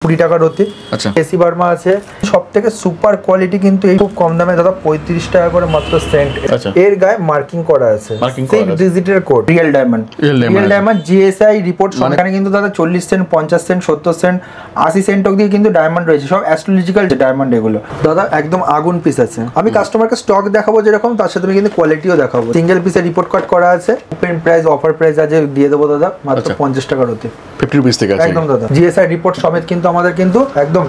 20 টাকার অতি AC Burma আছে সবথেকে সুপার কোয়ালিটি কিন্তু এই খুব কম দামে দাদা 35 টাকা করে মাত্র সেন্ট এর গায়ে মার্কিং করা আছে 6 ডিজিটের code real diamond GSI report এখানে কিন্তু দাদা 40 সেন্ট 50 সেন্ট 70 সেন্ট 80 সেন্ট অবধি কিন্তু ডায়মন্ড রয়েছে সব অ্যাস্ট্রোলজিক্যাল ডায়মন্ড এগুলো দাদা একদম আগুন পিস আছে আমি কাস্টমারকে স্টক দেখাবো যেরকম তার সাথে আমি কিন্তু কোয়ালিটিও দেখাবো সিঙ্গেল পিসের রিপোর্ট কার্ড করা আছে ওপেন প্রাইস অফার প্রাইস আছে দিয়ে দেবো দাদা মাত্র 50 টাকার অতি 50 রুপিস থেকে আছে একদম দাদা জিএসআই রিপোর্ট সমেত কিন্তু আমাদের কিন্তু একদম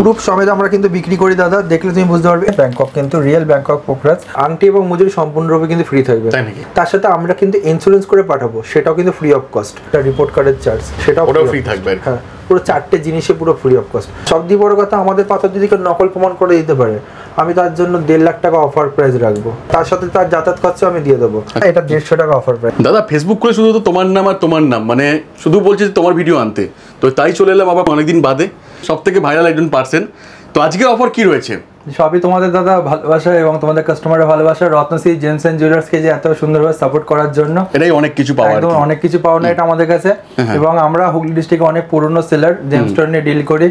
প্রুফ সমেত আমরা কিন্তু বিক্রি করি দাদা দেখলে তুমি বুঝতে পারবে ব্যাংকক কিন্তু রিয়েল ব্যাংকক পোকরাজ আংটি এবং মজুরি সম্পূর্ণরূপে কিন্তু ফ্রি থাকবে তার সাথে আমরা কিন্তু ইন্স্যুরেন্স করে পাঠাবো সেটাও কিন্তু ফ্রি অফ কস্ট রিপোর্ট কার্ডের চার্জ সেটাও ফ্রি থাকবে হ্যাঁ পুরো 4টে জিনিসে পুরো ফ্রি অফ কস্ট সবথেকে বড় কথা আমাদের পাথর যদি কেউ নকল প্রমাণ করে দিতে পারে আমি তার জন্য 1.5 লাখ টাকা অফার প্রাইস রাখবো তার সাথে তার যাতায়াত খরচা আমি দিয়ে দেবো এটা 150 টাকা অফার প্রাইস দাদা ফেসবুক করে শুধু তো তোমার নাম আর তোমার নাম মানে শুধু বলছে তোমার ভিডিও আনতে তো তাই চলে এলাম আবার অনেকদিন বাদে সবথেকে ভাইরাল একজন পার্সন তো আজকের অফার কি রয়েছে সবই তোমাদের দাদা ভালোবাসা এবং তোমাদের কাস্টমারের ভালোবাসা রত্নশ্রী জেমস এন্ড জুয়েলার্সকে যে এত সুন্দরভাবে সাপোর্ট করার জন্য এটাই অনেক কিছু পাওয়া একদম অনেক কিছু পাওয়া না এটা আমাদের কাছে এবং আমরা হুগলি ডিস্ট্রিক্টে অনেক পুরনো সেলার জেমস স্টোর নিয়ে ডিল করি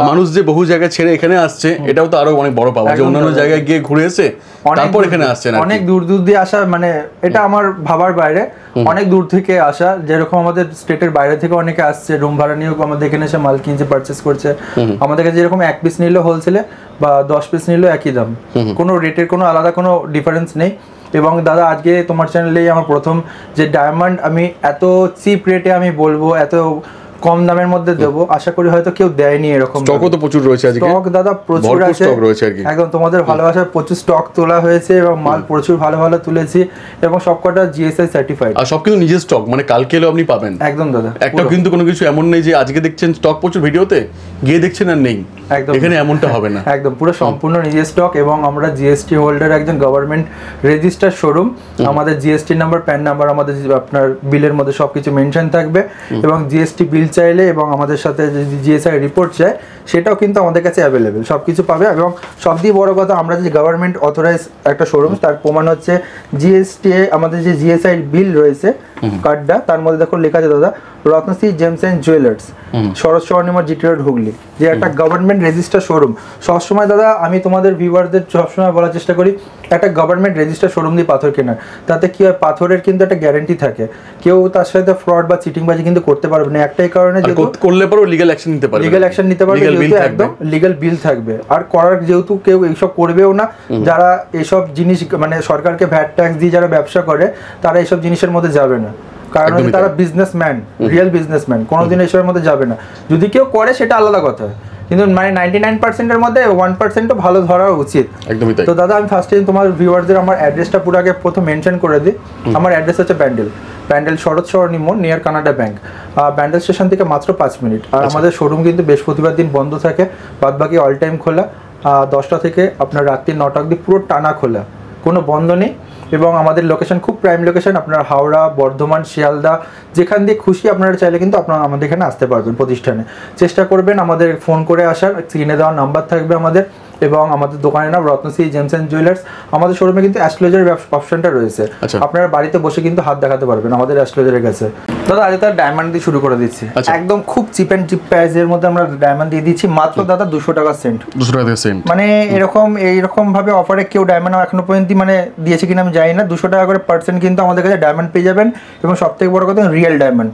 মানুষ যে বহু জায়গা ছেড়ে এখানে আসছে এটাও তো আরো অনেক বড় পাওয়া যে অন্যান্য জায়গায় গিয়ে ঘুরে এসে তারপর এখানে আসছে না অনেক দূর দূর দিয়ে আসা মানে এটা আমার ভাবার বাইরে অনেক দূর থেকে আসা যেরকম আমাদের স্টেটের বাইরে থেকে অনেকে আসছে রুম ভাড়া নিয়েও আমাদের এখানে এসে মাল কিনছে পারচেস করছে আমাদের কাছে যেরকম 1 পিস নিলে হোলসেলে বা 10 পিস নিলেও একই দাম কোনো রেটের কোনো আলাদা কোনো ডিফারেন্স নেই এবং দাদা আজকে তোমার চ্যানেলেই আমার প্রথম যে ডায়মন্ড আমি এত চিপ রেটে আমি বলবো এত কম দামের মধ্যে দেবো আশা করি হয়তো কেউ দেয়নি এরকম স্টকও তো প্রচুর রয়েছে আজকে স্টক দাদা প্রচুর আছে স্টক রয়েছে আর কি একদম তোমাদের ভালোবাসার প্রচুর স্টক তোলা হয়েছে এবং মাল প্রচুর ভালো ভালো তুলেছি এবং সবকটা জিএসআই সার্টিফাইড আর সব কিন্তু নিজের স্টক মানে কালকে এলেও আপনি পাবেন একদম দাদা একটা কিন্তু কোনো কিছু এমন নেই যে আজকে দেখছেন স্টক প্রচুর ভিডিওতে গিয়ে দেখছেন আর নেই একদম এখানে এমনটা হবে না একদম পুরো সম্পূর্ণ নিজের স্টক এবং আমরা জিএসটি হোল্ডার একজন গভর্নমেন্ট রেজিস্টার শোরুম আমাদের জিএসটি নাম্বার প্যান নাম্বার আমাদের আপনার বিলের মধ্যে সবকিছু মেনশন থাকবে এবং জিএসটি বিল চাইলে এবং আমাদের সাথে যদি জিএসআই রিপোর্ট চায় সেটাও কিন্তু আমাদের কাছে অ্যাভেলেবেল সবকিছু পাবে এবং সবথেকে বড় কথা আমরা যে গভর্নমেন্ট অথরাইজ একটা শোরুম তার প্রমাণ হচ্ছে জিএসটি আমাদের যে জিএসআই বিল রয়েছে কার্ডটা তার মধ্যে দেখো লেখা আছে দাদা Ratnashree gems and jewellers Sharat Swarnima GT road Hooghly যে একটা গভর্নমেন্ট রেজিস্টার শোরুম সবসময় দাদা আমি তোমাদের ভিউয়ারদের সবসময় বলার চেষ্টা করি একটা গভর্নমেন্ট রেজিস্টার শোরুম দিয়ে পাথর কেনার তাতে কি হয় পাথরের কিন্তু একটা গ্যারান্টি থাকে কেউ তার সাথে ফ্রড বা চিটিংবাজি কিন্তু করতে পারবে না একটাই কারণে যে করলে পরেও লিগ্যাল অ্যাকশন নিতে পারবে যেহেতু একদম লিগ্যাল বিল থাকবে আর করার যেহেতু কেউ এইসব করবেও না যারা এইসব জিনিস মানে সরকারকে ভ্যাট ট্যাক্স দিয়ে যারা ব্যবসা করে তারা এইসব জিনিসের মধ্যে যাবে না কারণ তারা বিজনেসম্যান রিয়েল বিজনেসম্যান কোনোদিন এইসবের মধ্যে যাবে না যদি কেউ করে সেটা আলাদা কথা কিন্তু মানে 99% এর মধ্যে 1% ভালো ধরা উচিত একদমই তাই তো দাদা আমি ফার্স্ট টাইম তোমার ভিউয়ারদের আমার অ্যাড্রেসটা পুরো আগে প্রথম মেনশন করে দিই আমার অ্যাড্রেস হচ্ছে ব্যান্ডেল শরৎ সরণি মোড় near Canada bank Bandel station থেকে মাত্র 5 মিনিট আর আমাদের শোরুম কিন্তু বৃহস্পতিবার দিন বন্ধ থাকে বাদবাকি অল টাইম খোলা 10টা থেকে আপনার রাত্রি 9টা অবধি পুরো টানা খোলা কোনো বন্ধ নেই এবং আমাদের লোকেশন খুব প্রাইম লোকেশন আপনার হাওড়া বর্ধমান শিয়ালদা যেখান দিয়ে খুশি আপনারা চাইলে কিন্তু আপনারা আমাদের এখানে আসতে পারবেন প্রতিষ্ঠানে চেষ্টা করবেন আমাদের ফোন করে আসার স্ক্রিনে দেওয়া নাম্বার থাকবে আমাদের এবং আমাদের দোকানের নাম রত্নশ্রী জেমস এন্ড জুয়েলার্স আমাদের শোরুমে কিন্তু অ্যাস্ট্রোলজারের অপশনটা রয়েছে আপনারা বাড়িতে বসে কিন্তু হাত দেখাতে পারবেন আমাদের অ্যাস্ট্রোলজারের কাছে দাদা আজ তার ডায়মন্ড দিয়ে শুরু করে দিচ্ছি একদম খুব চিপ অ্যান্ড চিপ প্রাইসের মধ্যে আমরা ডায়মন্ড দিয়ে দিচ্ছি মাত্র দাদা 200 টাকা সেন্ট 200 টাকা সেন্ট মানে এইরকম ভাবে অফারে কেউ ডায়মন্ড এখনো পর্যন্ত মানে দিয়েছে কিনা আমি জানি না 200 টাকা করে পার্সেন্ট কিন্তু আমাদের কাছে ডায়মন্ড পেয়ে যাবেন এবং সবথেকে বড় কথা রিয়েল ডায়মন্ড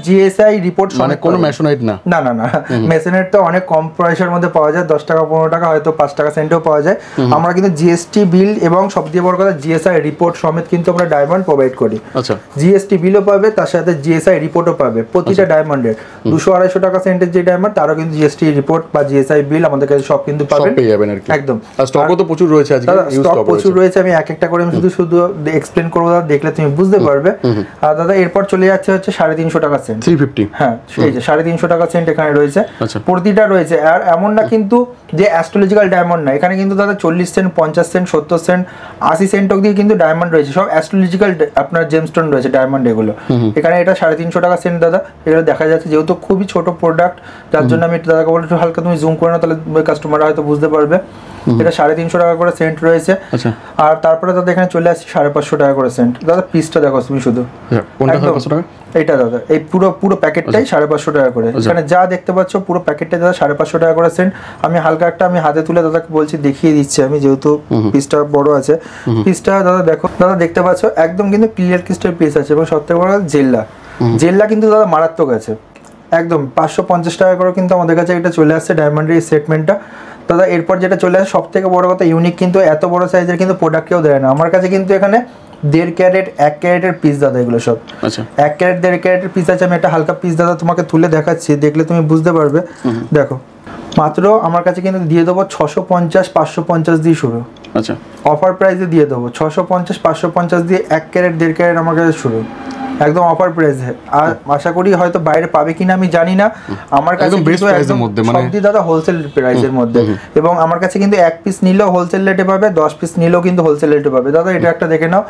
জিএসআই রিপোর্ট মানে কোনো মেশনাইট না না মেশনাইট তো অনেক কম প্রাইসের মধ্যে পাওয়া যায় 10 টাকা 15 টাকা হয়তো 5 টাকা সেন্টেও পাওয়া যায় আমরা কিন্তু জিএসটি বিল এবং সবথেকে বড় কথা জিএসআই রিপোর্ট সমেত কিন্তু আমরা ডায়মন্ড প্রোভাইড করি আচ্ছা জিএসটি বিলও পাবে তার সাথে জিএসআই রিপোর্টও পাবে প্রতিটা ডায়মন্ডের 200-250 টাকা সেন্টের যে ডায়মন্ড তারও কিন্তু জিএসটি রিপোর্ট বা জিএসআই বিল আমাদের কাছে সব কিন্তু পাবেন পেয়ে যাবেন আর কি একদম আর স্টকও তো প্রচুর রয়েছে আজকে স্টক প্রচুর রয়েছে আমি এক একটা করে আমি শুধু এক্সপ্লেন করব দাদা দেখলে তুমি বুঝতে পারবে আর দাদা এরপর চলে যাচ্ছে হচ্ছে 350 টাকা সেন্ট 350 হ্যাঁ এই যে 350 টাকা সেন্ট এখানে রয়েছে প্রতিটা রয়েছে আর এমন না কিন্তু যে অ্যাস্ট্রোলজিক্যাল ডায়মন্ড না এখানে কিন্তু দাদা 40 সেন্ট 50 সেন্ট 70 সেন্ট 80 সেন্ট অবধি কিন্তু ডায়মন্ড রয়েছে সব অ্যাস্ট্রোলজিক্যাল আপনার জেমস্টোন রয়েছে ডায়মন্ড এগুলো এখানে এটা 350 টাকা সেন্ট দাদা এগুলো দেখা যাচ্ছে যেহেতু খুবই ছোট প্রোডাক্ট যার জন্য আমি দাদাকে বলছি হালকা তুমি জুম করে নাও তাহলে কাস্টমাররা হয়তো বুঝতে পারবে এটা 350 টাকা করে সেন্ট রয়েছে। আচ্ছা, আর তারপরে দাদা এখানে চলে আসছে 550 টাকা করে সেন্ট। দাদা পিসটা দেখো তুমি শুধু, কোনটা একদম 500 টাকা? এইটা দাদা, এই পুরো প্যাকেটটাই 550 টাকা করে। এখানে যা দেখতে পাচ্ছ পুরো প্যাকেটটাই দাদা 550 টাকা করে সেন্ট। আমি হালকা একটা আমি হাতে তুলে দাদাকে বলছি দেখিয়ে দিচ্ছি আমি, যেহেতু পিসটা বড় আছে। পিসটা দাদা দেখো, দাদা দেখতে পাচ্ছ একদম কিন্তু ক্লিয়ার ক্রিস্টাল পিস আছে, এবং সবথেকে বড় জেল্লা কিন্তু দাদা মারাত্মক আছে একদম। 550 টাকা করে কিন্তু আমাদের কাছে এটা চলে আসছে ডায়মন্ডের এই সেটমেন্টটা দাদা। এরপর যেটা চলে আসে সব থেকে বড় কথা, ইউনিক কিন্তু এত বড় সাইজের কিন্তু প্রোডাক্ট কেউ দেয় না আমার কাছে। কিন্তু এখানে 1.5 ক্যারেট 1 ক্যারেটের পিস দাদা, এগুলো সব 1 ক্যারেট 1.5 ক্যারেটের পিস আছে। আমি একটা হালকা পিস দাদা তোমাকে তুলে দেখাচ্ছি, দেখলে তুমি বুঝতে পারবে। দেখো মাত্র আমার কাছে কিন্তু দিয়ে দেবো 650 550 দিয়ে শুরু। আচ্ছা, অফার প্রাইসে দিয়ে দেবো 650 550 দিয়ে 1 ক্যারেট 1.5 ক্যারেট আমার কাছে শুরু, একদম অফার প্রাইসে। আর আশা করি হয়তো বাইরে পাবে কিনা আমি জানি না, আমার কাছে একদম বেস্ট প্রাইসের মধ্যে, মানে সবই দাদা হোলসেল প্রাইসের মধ্যে। এবং আমার কাছে কিন্তু 1 পিস নিলেও হোলসেল রেটে পাবে, 10 পিস নিলেও কিন্তু হোলসেল রেটে পাবে দাদা। এটা একটা দেখে নাও,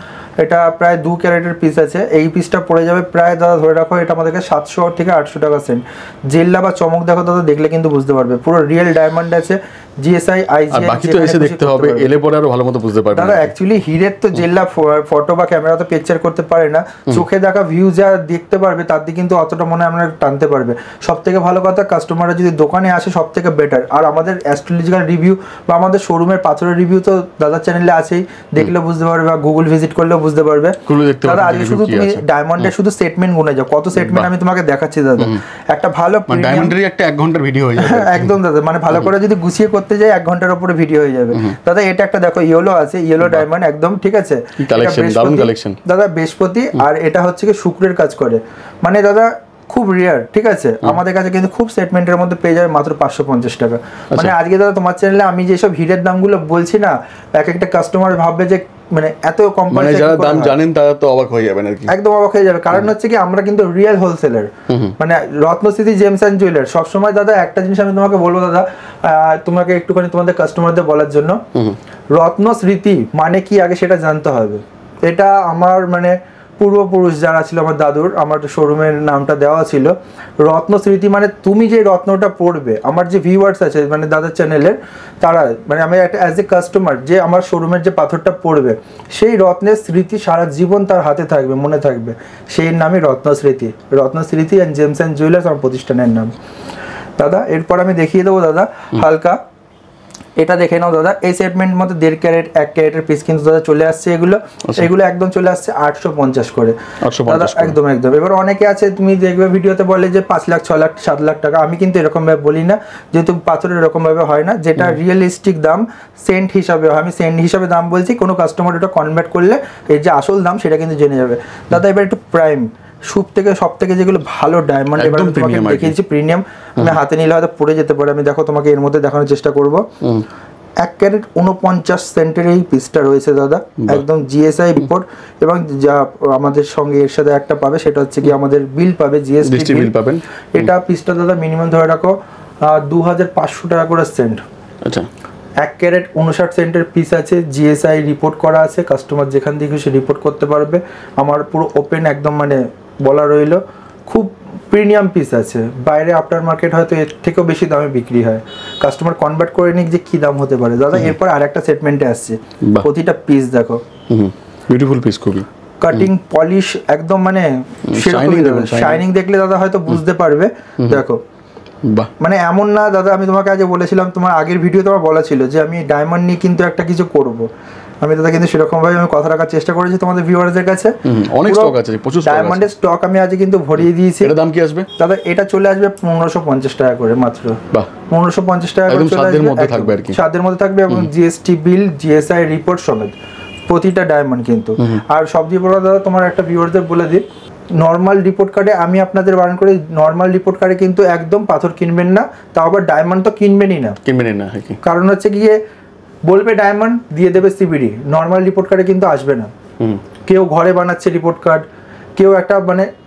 এটা প্রায় 2 ক্যারেটের পিস আছে। এই পিসটা পড়ে যাবে প্রায় দাদা ধরে রাখো এটা আমাদেরকে 700 থেকে 800 টাকা সেন্ট। জেল্লা বা চমক দেখো দাদা, দেখলে কিন্তু বুঝতে পারবে পুরো রিয়েল ডায়মন্ড আছে। জিএসআই আইজিআই বাকি তো এসে দেখতে হবে, এলে পরে আরো ভালো মতো বুঝতে পারবে দাদা। অ্যাকচুয়ালি হিরের তো জেল্লা ফটো বা ক্যামেরা তো পিকচার করতে পারে না, চোখে দেখা ভিউ যা দেখতে পারবে তার দিকে কিন্তু অতটা মনে আমরা টানতে পারবে। সব থেকে ভালো কথা, কাস্টমাররা যদি দোকানে আসে সব থেকে বেটার। আর আমাদের অ্যাস্ট্রোলজিক্যাল রিভিউ বা আমাদের শোরুমের পাথরের রিভিউ তো দাদার চ্যানেলে আছেই, দেখলে বুঝতে পারবে, বা গুগল ভিজিট করলেও বুঝতে পারবে দাদা। আজকে শুধু তুমি ডায়মন্ডের শুধু সেটমেন্ট গুনে যাও, কত সেটমেন্ট আমি তোমাকে দেখাচ্ছি দাদা। একটা ভালো ডায়মন্ডের একটা 1 ঘন্টার ভিডিও হয়ে যাবে একদম দাদা, মানে ভালো করে যদি গুছিয়ে করতে যাই 1 ঘন্টার উপরে ভিডিও হয়ে যাবে দাদা। এটা একটা দেখো ইয়েলো আছে, ইয়েলো ডায়মন্ড একদম ঠিক আছে, দারুণ কালেকশন দাদা বৃহস্পতি। আর এটা হচ্ছে কি শুক্রের কাজ করে, মানে দাদা খুব রেয়ার ঠিক আছে। আমাদের কাছে কিন্তু খুব সেটমেন্টের মধ্যে পেয়ে যাবে মাত্র 550 টাকা। মানে আজকে দাদা তোমার চ্যানেলে আমি যেসব হিরের দামগুলো বলছি না, এক একটা কাস্টমার ভাববে যে মানে এত কম, মানে যারা দাম জানেন তারা তো অবাক হয়ে যাবেন আর কি, একদম অবাক হয়ে যাবে। কারণ হচ্ছে কি আমরা কিন্তু রিয়েল হোলসেলার, মানে রত্নস্মৃতি জেমস অ্যান্ড জুয়েলার। সবসময় দাদা একটা জিনিস আমি তোমাকে বলবো দাদা, তোমাকে একটুখানি তোমাদের কাস্টমারদের বলার জন্য, রত্নস্মৃতি মানে কি আগে সেটা জানতে হবে। এটা আমার মানে পূর্বপুরুষ যারা ছিল, আমার দাদুর, আমার শোরুমের নামটা দেওয়া ছিল রত্নস্মৃতি। মানে তুমি যে রত্নটা পড়বে, আমার যে ভিউয়ার্স আছে মানে দাদার চ্যানেলের, তারা মানে আমি একটা অ্যাজ এ কাস্টমার যে আমার শোরুমের যে পাথরটা পড়বে, সেই রত্নের স্মৃতি সারা জীবন তার হাতে থাকবে, মনে থাকবে, সেই নামই রত্নস্মৃতি। রত্নস্মৃতি অ্যান্ড জেমস অ্যান্ড জুয়েলার্স আমার প্রতিষ্ঠানের নাম দাদা। এরপর আমি দেখিয়ে দেবো দাদা হালকা, এটা দেখে নাও দাদা। এই সেটমেন্ট মধ্যে 1.5 ক্যারেট 1 ক্যারেটের পিস কিন্তু দাদা চলে আসছে। এগুলো একদম চলে আসছে 850 করে দাদা, একদম একদম। এবার অনেকে আছে তুমি দেখবে ভিডিওতে বলে যে 5 লাখ 6 লাখ 7 লাখ টাকা। আমি কিন্তু এরকম ভাবে বলি না, যেহেতু পাথরের এরকম ভাবে হয় না, যেটা রিয়েলিস্টিক দাম সেন্ট হিসাবে হয়। আমি সেন্ট হিসাবে দাম বলছি, কোনো কাস্টমার এটা কনভার্ট করলে এর যে আসল দাম সেটা কিন্তু জেনে যাবে দাদা। এবার একটু প্রাইম সব থেকে যেগুলো ভালো ডায়মন্ড এবার তোমাকে দেখিয়েছি প্রিমিয়াম, আমি হাতে নিলে হয়তো পড়ে যেতে পারে। আমি দেখো তোমাকে এর মধ্যে দেখানোর চেষ্টা করব। 1 ক্যারেট 49 সেন্টের এই পিসটা রয়েছে দাদা, একদম জিএসআই রিপোর্ট। এবং যা আমাদের সঙ্গে এর সাথে একটা পাবে সেটা হচ্ছে কি আমাদের বিল পাবে, জিএসটি বিল পাবেন। এটা পিসটা দাদা মিনিমাম ধরে রাখো 2500 টাকা করে সেন্ট। আচ্ছা, 1 ক্যারেট 59 সেন্টের পিস আছে, জিএসআই রিপোর্ট করা আছে। কাস্টমার যেখান থেকে সে রিপোর্ট করতে পারবে। আমার পুরো ওপেন একদম মানে বলা রইল, খুব প্রিমিয়াম পিস আছে। বাইরে আফটার মার্কেট হয়তো এর থেকেও বেশি দামে বিক্রি হয়, কাস্টমার কনভার্ট করে নিক যে কি দাম হতে পারে দাদা। এরপর আরেকটা সেটমেন্টে আসছে, প্রতিটা পিস দেখো বিউটিফুল পিস, খুবই কাটিং পলিশ একদম মানে শাইনিং দেখলে দাদা হয়তো বুঝতে পারবে। দেখো মানে এমন না দাদা, আমি তোমাকে আজ বলেছিলাম, তোমার আগের ভিডিও তোমার বলা ছিল যে আমি ডায়মন্ড নিয়ে কিন্তু একটা কিছু করব। আমি দাদা কিন্তু সেরকম ভাবে আমি কথা রাখার চেষ্টা করেছি তোমাদের ভিউয়ারদের কাছে। অনেক স্টক আছে, প্রচুর ডায়মন্ডের স্টক আমি আজ কিন্তু ভরিয়ে দিয়েছি। এর দাম কি আসবে দাদা? এটা চলে আসবে 1550 টাকা করে মাত্র। বাহ, 1550 টাকা করে চলে আসবে, মধ্যে থাকবে আর কি, সাধ্যের মধ্যে থাকবে। এবং জিএসটি বিল, জিএসআই রিপোর্ট সমেত প্রতিটা ডায়মন্ড কিন্তু। আর সবচেয়ে বড় দাদা তোমার একটা ভিউয়ারদের বলে দিই, নর্মাল রিপোর্ট কার্ডে আমি আপনাদের বারণ করি, নর্মাল রিপোর্ট কার্ডে কিন্তু একদম পাথর কিনবেন না, তাও আবার ডায়মন্ড তো কিনবেনই না। কারণ হচ্ছে গিয়ে বলবে ডায়মন্ড, দিয়ে দেবে সিবিডি, নর্মাল রিপোর্ট কার্ডে কিন্তু আসবে না। কেউ ঘরে বানাচ্ছে রিপোর্ট কার্ড, কেউ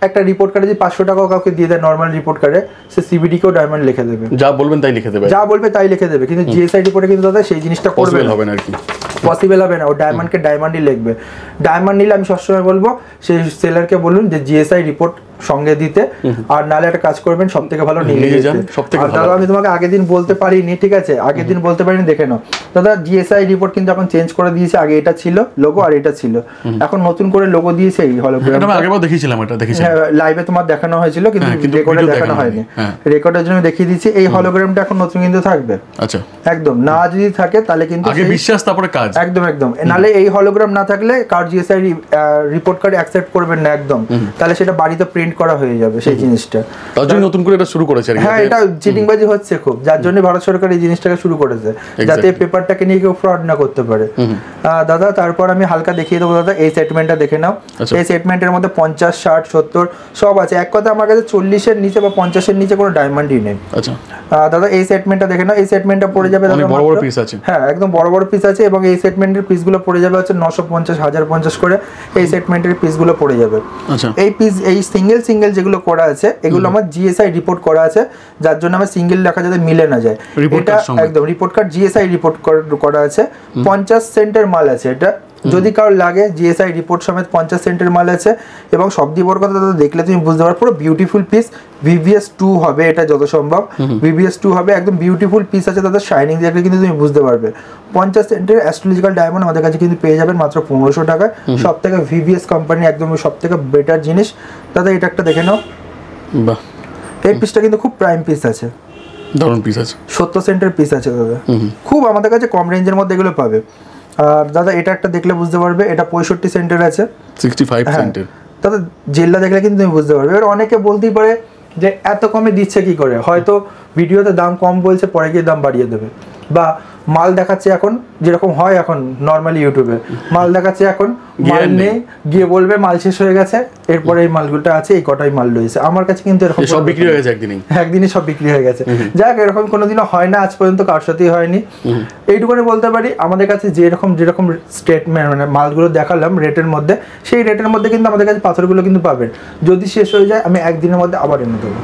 একটা রিপোর্ট কার্ডে যদি 500 টাকাও কাউকে দিয়ে দেয় নর্মাল রিপোর্ট কার্ডে, সে সিবিডি কেও ডায়মন্ড লিখে দেবে, যা বলবেন তাই লিখে দেবে, যা বলবে তাই লিখে দেবে। কিন্তু জিএসআই রিপোর্টে কিন্তু দাদা সেই জিনিসটা করবে না, হবে না আর কি, পসিবল হবে না। ও ডায়মন্ডকে ডায়মন্ডই লিখবে। ডায়মন্ড নিলে আমি সবসময় বলবো সেই সেলারকে বলুন যে জিএসআই রিপোর্ট সঙ্গে দিতে, আর নালে একটা কাজ করবেন সব থেকে ভালো নিয়ে যান। আর দাদা আমি তোমাকে আগের দিন বলতে পারিনি, ঠিক আছে, আগের দিন বলতে পারিনি, দেখে নাও দাদা জিএসআই রিপোর্ট কিন্তু এখন চেঞ্জ করে দিয়েছে। আগে এটা ছিল লোগো আর এটা ছিল, এখন নতুন করে লোগো দিয়েছে এই হলোগ্রাম। এটা আমি আগেও দেখিয়েছিলাম, এটা দেখেছিলাম হ্যাঁ, লাইভে তোমার দেখানো হয়েছিল কিন্তু রেকর্ডে দেখানো হয়নি। রেকর্ডের জন্য দেখিয়ে দিয়েছি এই হলোগ্রামটা এখন নতুন কিন্তু থাকবে। আচ্ছা, একদম না যদি থাকে তাহলে কিন্তু আগে বিশ্বাস তারপরে কাজ। একদম একদম, নালে এই হলোগ্রাম না থাকলে card GSI report card accept করবেন না একদম, তাহলে সেটা বাড়িতে প্রিন্ট করা হয়ে যাবে সেই জিনিসটা। তার জন্য নতুন করে এটা শুরু করেছে আর কি। হ্যাঁ, এটা চিটিংবাজি হচ্ছে খুব, যার জন্য ভারত সরকার এই জিনিসটাকে শুরু করেছে, যাতে পেপারটাকে নিয়ে কেউ ফ্রড না করতে পারে। দাদা তারপর আমি হালকা দেখিয়ে দেবো দাদা, এই সেটমেন্টটা দেখে নাও। এই সেটমেন্টের মধ্যে 50, 60, 70 সব আছে। এক কথা আমার কাছে 40-এর নিচে বা 50-এর নিচে কোনো ডায়মন্ডই নেই। আচ্ছা দাদা এই সেটমেন্টটা দেখে নাও, এই সেটমেন্টটা পড়ে যাবে দাদা বড় বড় পিস আছে। হ্যাঁ, একদম বড় বড় পিস আছে, এবং এই সেটমেন্টের পিসগুলো পড়ে যাবে হচ্ছে 950, 1050 করে এই সেটমেন্টের পিসগুলো পড়ে যাবে। আচ্ছা, এই পিস, এই সিঙ্গেল যেগুলো করা আছে এগুলো আমার জিএসআই রিপোর্ট করা আছে, যার জন্য আমার সিঙ্গেল লেখা যাতে মিলে না যায়। এটা একদম রিপোর্ট কার্ড জিএসআই রিপোর্ট করা আছে, 50 সেন্টের মাল আছে এটা। যদি কারোর লাগে জিএসআই রিপোর্ট সমেত 50 সেন্টের মাল আছে, এবং সব দিয়ে বড় কথা দাদা দেখলে তুমি বুঝতে পারো পুরো বিউটিফুল পিস। VVS2 হবে এটা যত সম্ভব, VVS2 হবে, একদম বিউটিফুল পিস আছে দাদা। শাইনিং দেখলে কিন্তু তুমি বুঝতে পারবে। 50 সেন্টের অ্যাস্ট্রোলজিক্যাল ডায়মন্ড আমাদের কাছে কিন্তু পেয়ে যাবেন মাত্র 1500 টাকায়। সব থেকে VVS কোম্পানি একদম সব থেকে বেটার জিনিস দাদা। এটা একটা দেখে নাও, বাহ, এই পিসটা কিন্তু খুব প্রাইম পিস আছে, দারুণ পিস আছে। 70 সেন্টের পিস আছে দাদা, খুব আমাদের কাছে কম রেঞ্জের মধ্যে এগুলো পাবে। আর দাদা এটা একটা দেখলে বুঝতে পারবে, এটা 65 সেন্টের আছে, 65 সেন্টের। দাদা জেলটা দেখলে কিন্তু তুমি বুঝতে পারবে। এবার অনেকে বলতেই পারে যে এত কমে দিচ্ছে কি করে, হয়তো ভিডিওতে দাম কম বলছে, পরে গিয়ে দাম বাড়িয়ে দেবে, বা মাল দেখাচ্ছে এখন যেরকম হয় এখন নর্মালি ইউটিউবে মাল দেখাচ্ছে এখন মাল নেই, গিয়ে বলবে মাল শেষ হয়ে গেছে, এরপরে এই মালগুলো আছে, এই কটাই মাল রয়েছে। আমার কাছে কিন্তু এরকম সব বিক্রি হয়ে গেছে একদিনই সব বিক্রি হয়ে গেছে। যাক, এরকম কোনোদিনও হয় না, আজ পর্যন্ত কার সাথেই হয়নি। এইটুকুনি বলতে পারি, আমাদের কাছে যেরকম স্টেটমেন্ট মানে মালগুলো দেখালাম রেটের মধ্যে, সেই রেটের মধ্যে কিন্তু আমাদের কাছে পাথরগুলো কিন্তু পাবেন। যদি শেষ হয়ে যায় আমি একদিনের মধ্যে আবার এনে দেবো,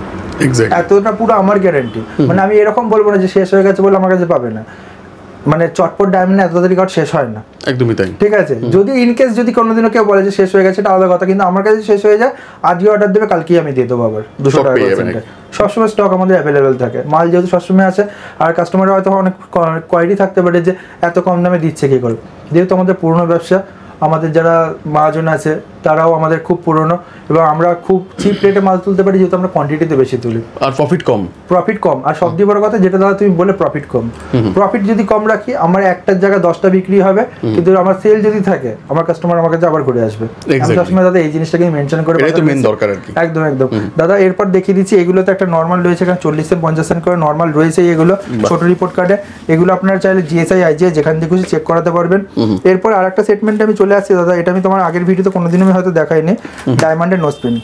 এতটা পুরো আমার গ্যারান্টি। মানে আমি এরকম বলবো না যে শেষ হয়ে গেছে বলে আমার কাছে পাবে না, মানে চটপট ডায়মন্ড এত তাড়াতাড়ি কার্ড শেষ হয় না, একদমই তাই। ঠিক আছে, যদি ইনকেস যদি কোনোদিনও কেউ বলে যে শেষ হয়ে গেছে এটা আলাদা কথা, কিন্তু আমার কাছে শেষ হয়ে যায়, আজকে অর্ডার দেবে কালকেই আমি দিয়ে দেবো আবার 200 টাকা করে। সবসময় স্টক আমাদের অ্যাভেলেবেল থাকে, মাল যেহেতু সবসময় আছে। আর কাস্টমারের হয়তো অনেক কোয়ারি থাকতে পারে যে এত কম দামে দিচ্ছে কী করে, যেহেতু আমাদের পুরনো ব্যবসা, আমাদের যারা মহাজন আছে তারাও আমাদের খুব পুরনো, এবং আমরা খুব চিপ রেটে মাল তুলতে পারি যেহেতু আমরা কোয়ান্টিটিতে বেশি তুলি, আর প্রফিট কম। আর সবচেয়ে বড় কথা যেটা দাদা তুমি বলে প্রফিট কম। প্রফিট যদি কম রাখি, আমার একটার জায়গায় 10টা বিক্রি হবে, কিন্তু আমার সেল যদি থাকে আমার কাস্টমার আমার কাছে আবার ঘুরে আসবে। আমি সবসময় দাদা এই জিনিসটাকে মেনশন করে, এটাই তো মেন দরকার আর কি। একদম একদম দাদা। এরপর দেখিয়ে দিচ্ছি, এগুলোতে একটা নর্মাল রয়েছে, এখানে 40 সেন্ট 50 সেন্ট করে নর্মাল রয়েছে এগুলো ছোট রিপোর্ট কার্ডে। এগুলো আপনারা চাইলে জিএসআই আইজিআই যেখান থেকে খুশি চেক করাতে পারবেন। এরপর আরেকটা সেটমেন্টে আমি চলে আসছি দাদা, এটা আমি তোমার আগের ভিডিওতে কোনোদিনও আমি হয়তো দেখাইনি। ডায়মন্ডের নোসপিন,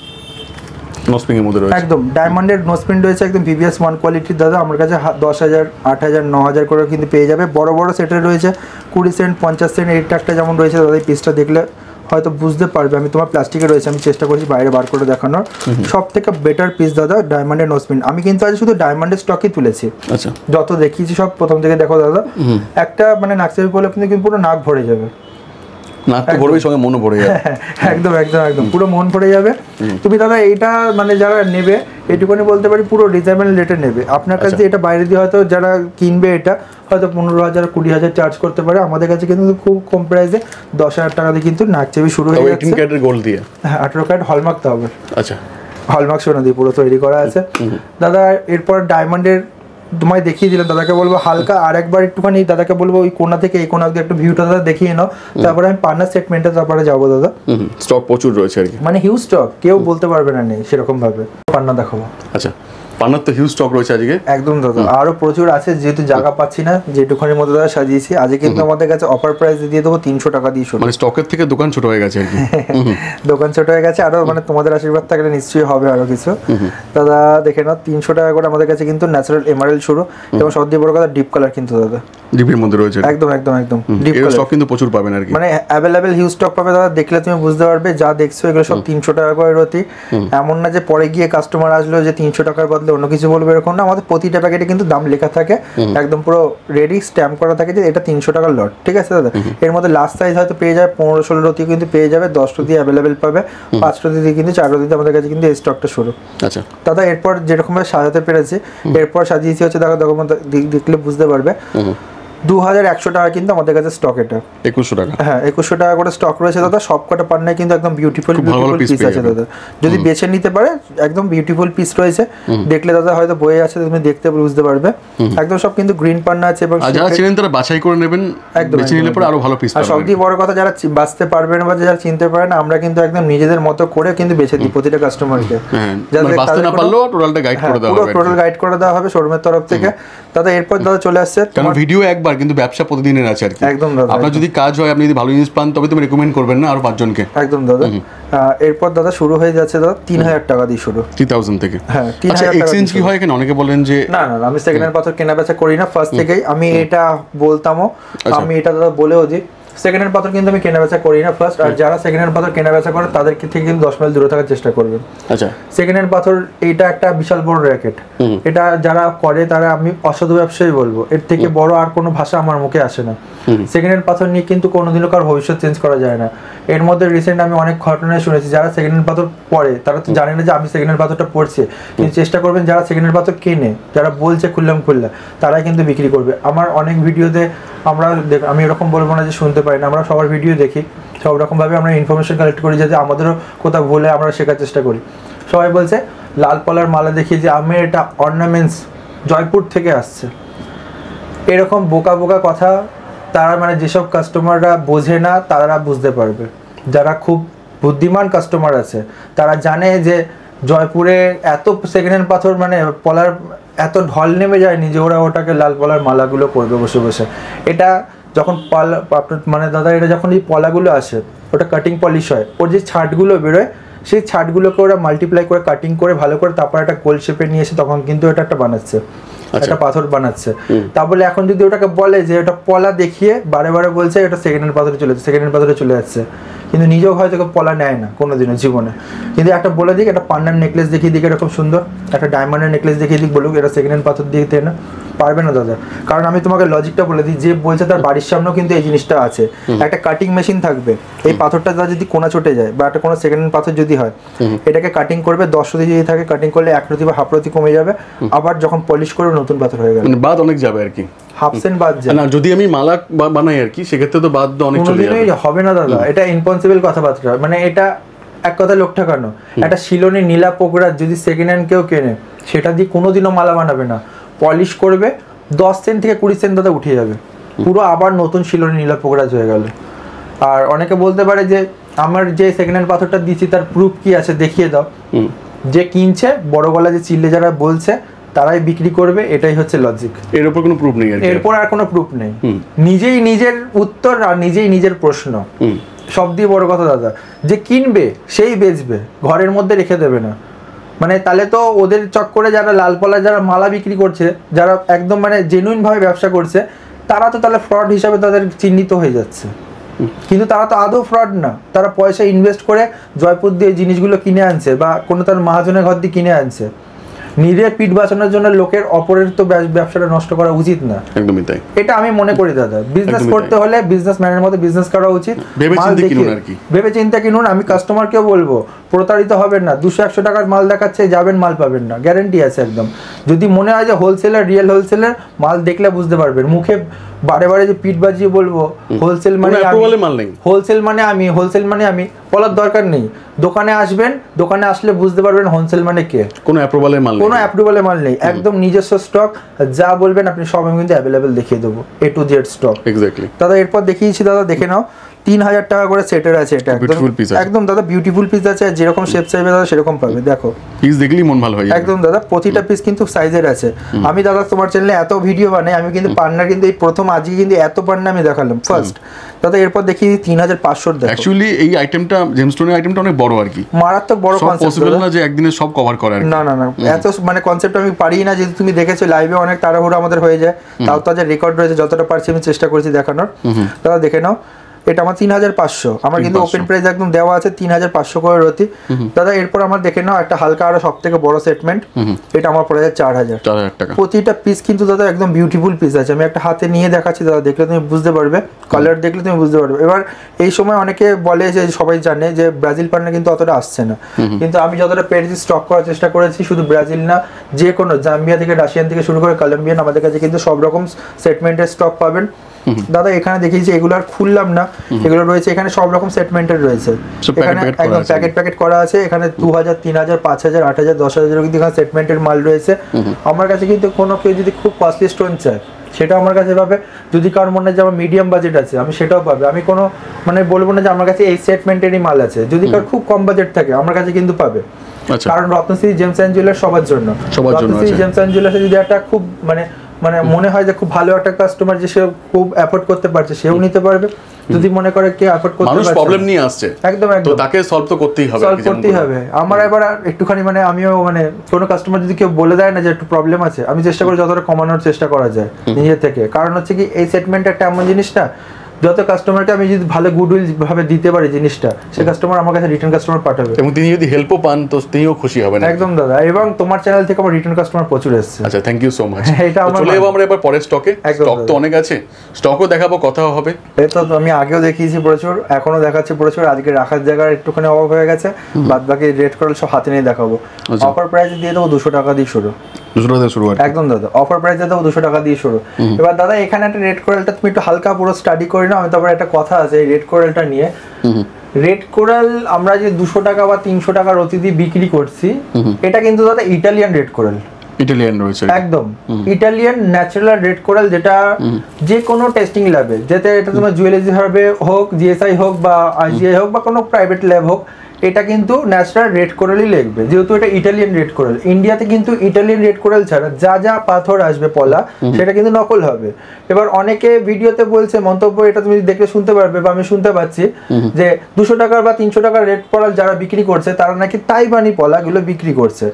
নোসপিং এর মধ্যে রয়েছে একদম ডায়মন্ডের নোসপিন রয়েছে, একদম VVS 1 কোয়ালিটির দাদা। আমার কাছে 10,000, 8,000, 9,000 করে কিন্তু পেয়ে যাবে। বড় বড় সেটের রয়েছে 20 সেন্ট, 50 সেন্ট, এই ট্যাগটা যেমন রয়েছে দাদা, এই পিসটা দেখলে হয়তো বুঝতে পারবে। আমি তোমার প্লাস্টিকে রয়েছে, আমি চেষ্টা করছি বাইরে বার করে দেখানোর। সব থেকে বেটার পিস দাদা ডায়মন্ডের নোসপিন। আমি কিন্তু আজ শুধু ডায়মন্ডের স্টকই তুলেছি, আচ্ছা, যত দেখিয়েছি সব প্রথম থেকে দেখো দাদা। একটা মানে নাকচাবি বলে কিন্তু পুরো নাক ভরে যাবে, নাক তো ভরবেই, সঙ্গে মনও ভরে যাবে। একদম একদম একদম পুরো মন ভরে যাবে। তুমি দাদা এইটা মানে যারা নেবে, এটুকুনি বলতে পারি পুরো রিজনেবল রেটে নেবে। আপনার কাছে এটা বাইরে দিয়ে হয়তো যারা কিনবে এটা হয়তো 15,000, 20,000 চার্জ করতে পারে, আমাদের কাছে কিন্তু খুব কম প্রাইসে 10,000 টাকা দিয়ে কিন্তু নাকচাবি শুরু হয়ে যাচ্ছে। 18 ক্যারেটের গোল্ড দিয়ে, হ্যাঁ 18 ক্যারেট হলমার্ক তো হবে। আচ্ছা, হলমার্ক সোনা দিয়ে পুরো তৈরি করা আছে দাদা। এরপর ডায়মন্ডের তোমায় দেখিয়ে দিলাম, দাদাকে বলবো হালকা আর একবার একটুখানি, দাদাকে বলবো ওই কোনা থেকে এই কোনা অব্দি একটু ভিউটা দাদা দেখিয়ে নাও, তারপরে আমি পান্না সেগমেন্টে তারপরে যাবো দাদা। স্টক প্রচুর রয়েছে আর কি, মানে হিউজ স্টক, কেউ বলতে পারবে না নেই সেরকম ভাবে। পান্না দেখাবো, আচ্ছা, পান্নার তো হিউজ স্টক রয়েছে আজকে, একদম দাদা। আরো প্রচুর আছে, যেহেতু জায়গা পাচ্ছি না, যেটুখানির মধ্যে দাদা সাজিয়েছি আজকে কিন্তু আমাদের কাছে অফার প্রাইস দিয়ে দেবো 300 টাকা দিয়ে শুরু। মানে স্টকের থেকে দোকান ছোট হয়ে গেছে আর কি। দোকান ছোট হয়ে গেছে, আরো মানে তোমাদের আশীর্বাদ থাকলে নিশ্চয়ই হবে আরো কিছু। দাদা দেখে নাও 300 টাকা করে আমাদের কাছে কিন্তু ন্যাচারাল এমারেল্ড শুরু, এবং সবথেকে বড় কথা ডিপ কালার কিন্তু দাদা, ডিপের মধ্যে রয়েছে, একদম একদম একদম ডিপ কালার স্টক কিন্তু প্রচুর পাবেন আর কি, মানে অ্যাভেলেবেল হিউজ স্টক পাবে দাদা। দেখলে তুমি বুঝতে পারবে, যা দেখছো এগুলো সব 300 টাকা করে রতি। এমন না যে পরে গিয়ে কাস্টমার আসলো যে 300 টাকার বদলে বদলে অন্য কিছু বলবো এরকম না, আমাদের প্রতিটা প্যাকেটে কিন্তু দাম লেখা থাকে, একদম পুরো রেডি স্ট্যাম্প করা থাকে যে এটা 300 টাকার লট, ঠিক আছে দাদা। এর মধ্যে লাস্ট সাইজ হয়তো পেয়ে যাবে 15-16 রতি কিন্তু পেয়ে যাবে, 10 রতি অ্যাভেলেবেল পাবে, 5 রতি দিয়ে কিন্তু 4 রতিতে আমাদের কাছে কিন্তু এই স্টকটা শুরু। আচ্ছা দাদা এরপর যেরকমভাবে সাজাতে পেরেছি, এরপর সাজিয়েছি হচ্ছে দেখো দেখলে বুঝতে পারবে 2100 টাকা কিন্তু আমাদের কাছে স্টক, এটা 2100 টাকা, হ্যাঁ 2100 টাকা করে স্টক রয়েছে দাদা। সব কটা পান্নায় কিন্তু একদম বিউটিফুল পিস আছে দাদা, যদি বেছে নিতে পারে একদম বিউটিফুল পিস রয়েছে। দেখলে দাদা হয়তো বইয়ে আছে, তুমি দেখতে বুঝতে পারবে, একদম সব কিন্তু গ্রিন পান্না আছে। এবং যারা চিনেন তারা বাছাই করে নেবেন, একদম বেছে নিলে পরে আরো ভালো পিস পাবেন। আর সবথেকে বড় কথা যারা বাঁচতে পারবেন বা যারা চিনতে পারেন, আমরা কিন্তু একদম নিজেদের মতো করে কিন্তু বেছে দিই প্রতিটা কাস্টমারকে, যাতে বাঁচতে না পারলেও টোটালটা গাইড করে দেওয়া হবে, টোটাল গাইড করে দেওয়া হবে শোরুমের তরফ থেকে দাদা। এরপর দাদা চলে আসছে, কারণ ভিডিও একবার কিন্তু ব্যবসা প্রতিদিনের আছে আর কি। একদম দাদা, আপনার যদি কাজ হয়, আপনি যদি ভালো জিনিস পান, তবে তুমি রেকমেন্ড করবেন না আরো 5 জনকে। একদম দাদা। এরপর দাদা শুরু হয়ে যাচ্ছে দাদা 3000 টাকা দিয়ে শুরু, 3000 থেকে। হ্যাঁ, আচ্ছা এক্সচেঞ্জ কি হয়? কেন অনেকে বলেন যে না না আমি সেকেন্ড হ্যান্ড পাথর কেনা বেচা করি না ফার্স্ট থেকেই, আমি এটা বলতামও, আমি এটা দাদা বলেও দিই সেকেন্ড হ্যান্ড পাথর কিন্তু আমি কেনা বেচা করি না ফার্স্ট। আর যারা সেকেন্ড হ্যান্ড পাথর কেনা বেচা করে তাদের থেকে কিন্তু 10 মাইল দূরে থাকার চেষ্টা করবেন। আচ্ছা সেকেন্ড হ্যান্ড পাথর এটা একটা বিশাল বড় র্যাকেট, এটা যারা করে তারা আমি অসাধু ব্যবসায়ী বলবো, এর থেকে বড় আর কোনো ভাষা আমার মুখে আসে না। সেকেন্ড হ্যান্ড পাথর নিয়ে কিন্তু কোনোদিনও কারো ভবিষ্যৎ চেঞ্জ করা যায় না। এর মধ্যে রিসেন্ট আমি অনেক ঘটনায় শুনেছি, যারা সেকেন্ড হ্যান্ড পাথর পড়ে তারা তো জানে না যে আমি সেকেন্ড হ্যান্ড পাথরটা পড়ছি, কিন্তু চেষ্টা করবেন যারা সেকেন্ড হ্যান্ড পাথর কেনে, যারা বলছে খুললাম তারাই কিন্তু বিক্রি করবে। আমার অনেক ভিডিওতে আমি এরকম বলবো না যে শুনতে পারি না, আমরা সবার ভিডিও দেখি, সব রকমভাবে আমরা ইনফরমেশন কালেক্ট করি যাতে আমাদেরও কোথাও ভুলে আমরা শেখার চেষ্টা করি। সবাই বলছে লাল পলার মালা দেখিয়ে যে আমি এটা অর্নামেন্টস জয়পুর থেকে আসছে, এরকম বোকা বোকা কথা তারা মানে যেসব কাস্টমাররা বোঝে না তারা বুঝতে পারবে। যারা খুব বুদ্ধিমান কাস্টমার আছে তারা জানে যে জয়পুরে এত সেকেন্ড হ্যান্ড পাথর মানে পলার এত ঢল নেমে যায়নি যে ওরা ওটাকে লাল পলার মালাগুলো করবে বসে বসে। এটা যখন মানে দাদা এটা যখন এই পলাগুলো আসে ওটা কাটিং পলিশ হয়, ওর যে ছাটগুলো বেরোয় সেই ছাটগুলোকে ওরা মাল্টিপ্লাই করে কাটিং করে ভালো করে তারপর একটা গোল শেপে নিয়ে এসে তখন কিন্তু এটা একটা বানাচ্ছে, একটা পাথর বানাচ্ছে। তা বলে এখন যদি ওটাকে বলে যে ওটা পলা দেখিয়ে বারে বারে বলছে এটা সেকেন্ড হ্যান্ড পাথরে চলে যাচ্ছে, সেকেন্ড হ্যান্ড পাথরে চলে যাচ্ছে, কিন্তু নিজেও হয়তো পলা নেয় না কোনোদিনও জীবনে। কিন্তু একটা বলে দিক, একটা পান্নার নেকলেস দেখিয়ে দিক এরকম সুন্দর, একটা ডায়মন্ডের নেকলেস দেখিয়ে দিক, বলুক এটা সেকেন্ড হ্যান্ড পাথর দিয়ে না, পারবে না দাদা। কারণ আমি তোমাকে লজিকটা বলে দিই, যে বলছে তার বাড়ির সামনেও কিন্তু এই জিনিসটা আছে, একটা কাটিং মেশিন থাকবে, এই পাথরটা যদি কোনা চটে যায় বা একটা কোনো সেকেন্ড হ্যান্ড পাথর যদি হয় এটাকে কাটিং করবে, 10 রতি যদি থাকে কাটিং করলে 1 রতি বা হাফ রতি কমে যাবে, আবার যখন পলিশ করে নতুন পাথর হয়ে গেল, বাদ অনেক যাবে আর কি, হাফ সেন্ট বাদ যায় না। যদি আমি মালা বানাই আর কি সেক্ষেত্রে তো বাদ অনেক চলে যাবে, হবে না দাদা, এটা ইম্পসিবল কথাবার্তা। মানে এটা এক কথা লোক ঠকানো। একটা শিলনি নীলা পোকরা যদি সেকেন্ড হ্যান্ড কেউ কেনে সেটা দিয়ে কোনোদিনও মালা বানাবে না, পলিশ করবে 10 সেন্ট থেকে 20 সেন্ট দাদা উঠে যাবে, পুরো আবার নতুন শিলনি নীলা পোকরাজ হয়ে গেল। আর অনেকে বলতে পারে যে আমার যে সেকেন্ড হ্যান্ড পাথরটা দিচ্ছি তার প্রুফ কি আছে দেখিয়ে দাও। যে কিনছে বড় গলা যে চিল্লে যারা বলছে তারাই বিক্রি করবে, এটাই হচ্ছে লজিক। এর উপর কোনো প্রুফ নেই, এরপর আর কোনো প্রুফ নেই, নিজেই নিজের উত্তর আর নিজেই নিজের প্রশ্ন। সব দিয়ে বড় কথা দাদা, যে কিনবে সেই বেচবে, ঘরের মধ্যে রেখে দেবে না। মানে তাহলে তো ওদের চক্করে যারা লাল পলা যারা মালা বিক্রি করছে, যারা একদম মানে জেনুইন ভাবে ব্যবসা করছে, তারা তো তাহলে ফ্রড হিসাবে তাদের চিহ্নিত হয়ে যাচ্ছে। কিন্তু তারা তো আদৌ ফ্রড না, তারা পয়সা ইনভেস্ট করে জয়পুর দিয়ে জিনিসগুলো কিনে আনছে বা কোনো তার মহাজনের ঘর দিয়ে কিনে আনছে। নিজের পিঠ বাঁচানোর জন্য লোকের অপরের তো ব্যবসাটা নষ্ট করা উচিত না, একদমই তাই। এটা আমি মনে করি দাদা, বিজনেস করতে হলে বিজনেসম্যানের মতো বিজনেস করা উচিত, ভেবে চিন্তে কিনুন। আমি কাস্টমারকেও বলবো প্রতারিত হবেন না, 200-100 টাকার মাল দেখাচ্ছে যাবেন মাল পাবেন না, গ্যারান্টি আছে একদম। যদি মনে হয় যে হোলসেলার রিয়েল হোলসেলার, মাল দেখলে বুঝতে পারবেন। মুখে বারে বারে যে পিঠ বাজিয়ে বলবো হোলসেল মানে হোলসেল মানে আমি বলার দরকার নেই। দোকানে আসবেন, দোকানে আসলে বুঝতে পারবেন হোলসেল মানে কে, কোনো অ্যাপ্রুভালের মাল নেই, একদম নিজস্ব স্টক, যা বলবেন আপনি সব আমি কিন্তু অ্যাভেলেবেল দেখিয়ে দেবো, A to Z stock. Exactly দাদা এরপর দেখিয়েছি দাদা, দেখে নাও 3000 টাকা করে সেটের আছে, এটা একদম দাদা বিউটিফুল পিস আছে, যেরকম শেপ চাইবে দাদা সেরকম পাবে। দেখো পিস দেখলেই মন ভালো হয়ে যাবে একদম দাদা, প্রতিটা পিস কিন্তু সাইজের আছে। আমি দাদা তোমার চ্যানেলে এত ভিডিও বানাই, আমি কিন্তু পান্না কিন্তু এই প্রথম আজকে কিন্তু এত পান্না আমি দেখালাম ফার্স্ট দাদা। এরপর দেখি 3500 দেখো। অ্যাকচুয়ালি এই আইটেমটা জেমস্টোনের আইটেমটা অনেক বড় আর কি, মারাত্মক বড় কনসেপ্ট, পসিবল না যে একদিনে সব কভার করা। না না না, এত মানে কনসেপ্ট আমি পারি না, যেহেতু তুমি দেখেছো লাইভে অনেক তাড়াহুড়ো আমাদের হয়ে যায়, তাও তাদের রেকর্ড রয়েছে, যতটা পারছি আমি চেষ্টা করছি দেখানোর। দাদা দেখে নাও এটা আমার 3500, আমার কিন্তু ওপেন প্রাইস একদম দেওয়া আছে 3500 করে রতি দাদা। এরপর আমার দেখে নাও একটা হালকা আরো সব থেকে বড় সেটমেন্ট, এটা আমার পড়ে যায় 4000 টাকা। প্রতিটা পিস কিন্তু দাদা একদম বিউটিফুল পিস আছে, আমি একটা হাতে নিয়ে দেখাচ্ছি দাদা, দেখলে তুমি বুঝতে পারবে, কালার দেখলে তুমি বুঝতে পারবে। এবার এই সময় অনেকে বলে যে সবাই জানে যে ব্রাজিল পান্না কিন্তু অতটা আসছে না, কিন্তু আমি যতটা পেরেছি স্টক করার চেষ্টা করেছি। শুধু ব্রাজিল না, যে কোনো জাম্বিয়া থেকে রাশিয়ান থেকে শুরু করে কলম্বিয়ান, আমাদের কাছে কিন্তু সব রকম সেটমেন্টের স্টক পাবেন দাদা। এখানে দেখিয়েছি, এগুলো আর খুললাম না, এগুলো রয়েছে এখানে সব রকম সেটমেন্টের রয়েছে, এখানে একদম প্যাকেট করা আছে। এখানে 2000, 3000, 5000, 8000, 10000 কিন্তু এখানে সেটমেন্টের মাল রয়েছে। আমার কাছে কিন্তু কোনো কেউ যদি খুব কস্টলি স্টোন চায় সেটা আমার কাছে পাবে, যদি কারোর মনে হয় যে আমার মিডিয়াম বাজেট আছে আমি সেটাও পাবে। আমি কোনো মানে বলবো না যে আমার কাছে এই সেটমেন্টেরই মাল আছে, যদি কারোর খুব কম বাজেট থাকে আমার কাছে কিন্তু পাবে। কারণ রত্নশ্রী জেমস অ্যান্ড জুয়েলার্স সবার জন্য, রত্নশ্রী জেমস অ্যান্ড জুয়েলার্সে যদি একটা খুব মানে মনে হয় যে খুব ভালো একটা কাস্টমার যে সে খুব অ্যাফোর্ড করতে পারছে সেও নিতে পারবে, যদি মনে করে কে অ্যাফোর্ড করতে পারছে, মানুষ প্রবলেম নিয়ে আসছে একদম তো তাকে সলভ তো করতেই হবে, আমার এবার একটুখানি মানে আমিও মানে কোনো কাস্টমার যদি কেউ বলে দেয় না যে একটু প্রবলেম আছে, আমি চেষ্টা করি যতটা কমানোর চেষ্টা করা যায় নিজে থেকে। কারণ হচ্ছে কি এই সেটমেন্ট একটা এমন জিনিস না, যত কাস্টমারকে আমি যদি ভালো গুডউইল ভাবে দিতে পারি জিনিসটা, সে কাস্টমার আমার কাছে রিটার্ন কাস্টমার পাঠাবে, এবং তিনি যদি হেল্পও পান তো তিনিও খুশি হবেন। একদম দাদা, এবং তোমার চ্যানেল থেকে আমার রিটার্ন কাস্টমার প্রচুর এসেছে। আচ্ছা, থ্যাংক ইউ সো মাচ। এটা চলে যাবো আমরা এবার পরের স্টকে। স্টক তো অনেক আছে, স্টকও দেখাবো, কথাও হবে। এটা তো আমি আগেও দেখিয়েছি প্রচুর, এখনো দেখাচ্ছি প্রচুর। আজকে রাখার জায়গার একটুখানি অভাব হয়ে গেছে, বাদ বাকি রেট করে সব হাতে নিয়ে দেখাবো। অফার প্রাইস দিয়ে দেবো 200 টাকা দিয়ে শুরু, 200 টাকা শুরু একদম দাদা, অফার প্রাইস দিয়ে দেবো 200 টাকা দিয়ে শুরু। এবার দাদা এখানে একটা রেড কোরালটা তুমি একটু হালকা পুরো স্টাডি করে নাও, আমি তারপর একটা কথা আছে এই রেড কোরালটা নিয়ে। রেড কোরাল আমরা যে 200 টাকা বা 300 টাকা রতি দিয়ে বিক্রি করছি, এটা কিন্তু দাদা ইটালিয়ান রেড কোরাল, ইটালিয়ান রয়েছে একদম ইটালিয়ান ন্যাচারাল রেড কোরাল, যেটা যে কোনো টেস্টিং ল্যাবে, যেটা এটা তোমার জুয়েলারি হার্বে হোক, জিএসআই হোক বা আইজিআই হোক বা কোনো প্রাইভেট ল্যাব হোক, এটা কিন্তু ন্যাচারাল রেড কোরালই লিখবে, যেহেতু এটা ইটালিয়ান রেড কোরাল। ইন্ডিয়াতে কিন্তু ইটালিয়ান রেড কোরাল ছাড়া যা যা পাথর আসবে পলা সেটা কিন্তু নকল হবে। এবার অনেকে ভিডিওতে বলছে মন্তব্য, এটা তুমি দেখে শুনতে পারবে বা আমি শুনতে পাচ্ছি যে 200 টাকার বা 300 টাকার রেড কোরাল যারা বিক্রি করছে তারা নাকি তাইওয়ানি পলাগুলো বিক্রি করছে।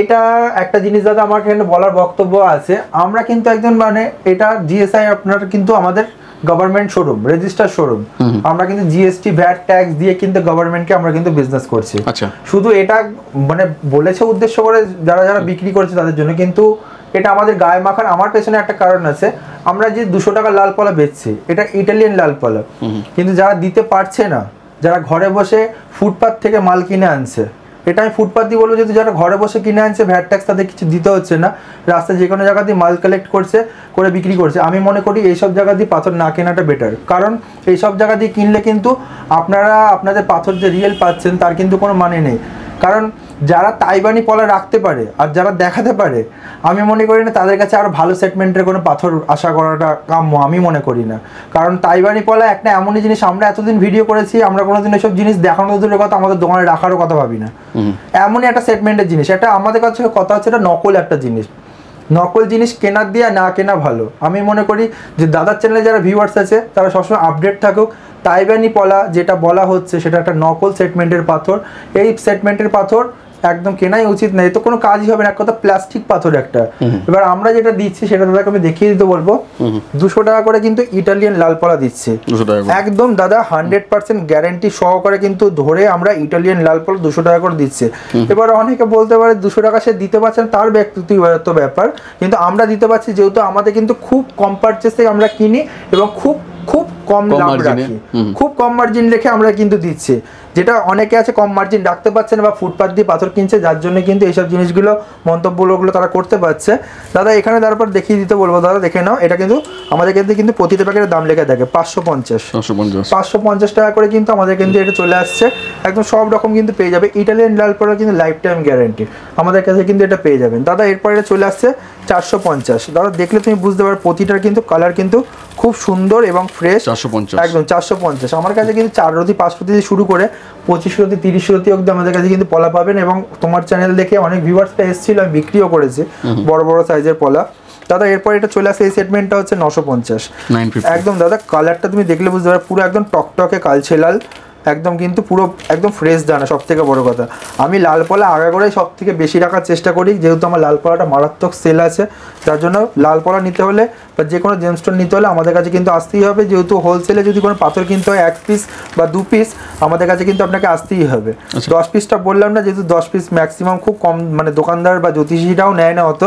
এটা একটা জিনিস দাদা আমার এখানে বলার বক্তব্য আছে, আমরা কিন্তু একজন মানে এটা জিএসআই আপনার কিন্তু আমাদের গভর্নমেন্ট শোরুম, রেজিস্টার শোরুম, আমরা কিন্তু জিএসটি ভ্যাট ট্যাক্স দিয়ে কিন্তু গভর্নমেন্টকে আমরা কিন্তু বিজনেস করছি। আচ্ছা, শুধু এটা মানে বলেছে উদ্দেশ্য করে যারা যারা বিক্রি করছে তাদের জন্য, কিন্তু এটা আমাদের গায়ে মাখার আমার পেছনে একটা কারণ আছে। আমরা যে 200 টাকা লাল পলা বেচছি এটা ইটালিয়ান লাল পলা, কিন্তু যারা দিতে পারছে না, যারা ঘরে বসে ফুটপাথ থেকে মাল কিনে আনছে, এটা আমি ফুটপাথ দিয়ে বলবো, যেহেতু যারা ঘরে বসে কিনে আনছে ভ্যাট ট্যাক্স তাদের কিছু দিতে হচ্ছে না, রাস্তায় যে কোনো জায়গা দিয়ে মাল কালেক্ট করছে করে বিক্রি করছে। আমি মনে করি এইসব জায়গা দিয়ে পাথর না কেনাটা বেটার, কারণ এইসব জায়গা দিয়ে কিনলে কিন্তু আপনারা আপনাদের পাথর যে রিয়েল পাচ্ছেন তার কিন্তু কোনো মানে নেই। কারণ যারা তাইওয়ানি পলা রাখতে পারে আর যারা দেখাতে পারে, আমি মনে করি না তাদের কাছে আরও ভালো সেটমেন্টের কোনো পাথর আশা করাটা কাম্য, আমি মনে করি না। কারণ তাইওয়ানি পলা একটা এমনই জিনিস, আমরা এতদিন ভিডিও করেছি, আমরা কোনোদিন এসব জিনিস দেখানোর দূরের কথা আমাদের দোকানে রাখারও কথা ভাবি না। এমনই একটা সেটমেন্টের জিনিস, এটা আমাদের কাছে কথা হচ্ছে এটা নকল একটা জিনিস। নকল জিনিস কেনার দিয়ে না কেনা ভালো। আমি মনে করি যে দাদার চ্যানেলে যারা ভিউয়ার্স আছে তারা সবসময় আপডেট থাকুক। তাইওয়ানি পলা যেটা বলা হচ্ছে সেটা একটা নকল সেটমেন্টের পাথর, এই সেটমেন্টের পাথর একদম কেনাই উচিত না, এতে কোনো কাজই হবে না, এক কথা প্লাস্টিক পাথর একটা। এবার আমরা যেটা দিচ্ছি সেটা দাদাকে আমি দেখিয়ে দিতে বলবো, 200 টাকা করে কিন্তু ইটালিয়ান লাল পলা দিচ্ছে একদম দাদা, 100% গ্যারান্টি সহকারে কিন্তু ধরে আমরা ইটালিয়ান লাল পলা 200 টাকা করে দিচ্ছে। এবার অনেকে বলতে পারে 200 টাকা সে দিতে পারছেন তার ব্যক্তিগত ব্যাপার, কিন্তু আমরা দিতে পারছি যেহেতু আমাদের কিন্তু খুব কম পারচেসে আমরা কিনি এবং খুব কম দাম রাখি, খুব কম মার্জিন রেখে আমরা কিন্তু দিচ্ছি, যেটা অনেকে আছে কম মার্জিন রাখতে পারছে না বা ফুটপাথ দিয়ে পাথর কিনছে, যার জন্য কিন্তু এইসব জিনিসগুলো মন্তব্যগুলো তারা করতে পারছে। দাদা এখানে তারপর দেখিয়ে দিতে বলবো, দাদা দেখে নাও, এটা কিন্তু আমাদের কিন্তু প্রতিটা প্যাকেটের দাম লেখা থাকে 550 টাকা করে কিন্তু আমাদের কিন্তু এটা চলে আসছে, একদম সব রকম কিন্তু পেয়ে যাবে। ইটালিয়ান লাল পলা কিন্তু লাইফ টাইম গ্যারান্টি আমাদের কাছে কিন্তু এটা পেয়ে যাবেন। দাদা এরপর এটা চলে আসছে 450, দাদা দেখলে তুমি বুঝতে পারো প্রতিটার কিন্তু কালার কিন্তু খুব সুন্দর এবং ফ্রেশ, 450 একদম 450। আমার কাছে কিন্তু 4 রতি 5 রতি দিয়ে শুরু করে 25 রতি 30 রতি অবধি আমাদের কাছে কিন্তু পলা পাবেন, এবং তোমার চ্যানেল দেখে অনেক ভিউয়ার্সটা এসেছিল, আমি বিক্রিও করেছি বড় বড় সাইজের পলা। দাদা এরপর এটা চলে আসে এই সেটমেন্টটা হচ্ছে 950, একদম দাদা কালারটা তুমি দেখলে বুঝতে পারো পুরো একদম টকটকে কালচে লাল, একদম কিন্তু পুরো একদম ফ্রেশ দানা, সব থেকে বড় কথা। আমি লাল পলা আগাগোড়াই সব থেকে বেশি রাখার চেষ্টা করি, যেহেতু আমার লাল পলাটা মারাত্মক সেল আছে, যার জন্য লাল পলা নিতে হলে বা যে কোনো জেমস্টোন নিতে হলে আমাদের কাছে কিন্তু আসতেই হবে। যেহেতু হোলসেলে যদি কোনো পাথর কিনতে হয় 1 পিস বা 2 পিস, আমাদের কাছে কিন্তু আপনাকে আসতেই হবে। 10 পিসটা বললাম না, যেহেতু 10 পিস ম্যাক্সিমাম খুব কম, মানে দোকানদার বা জ্যোতিষীরাও নেয় না অত,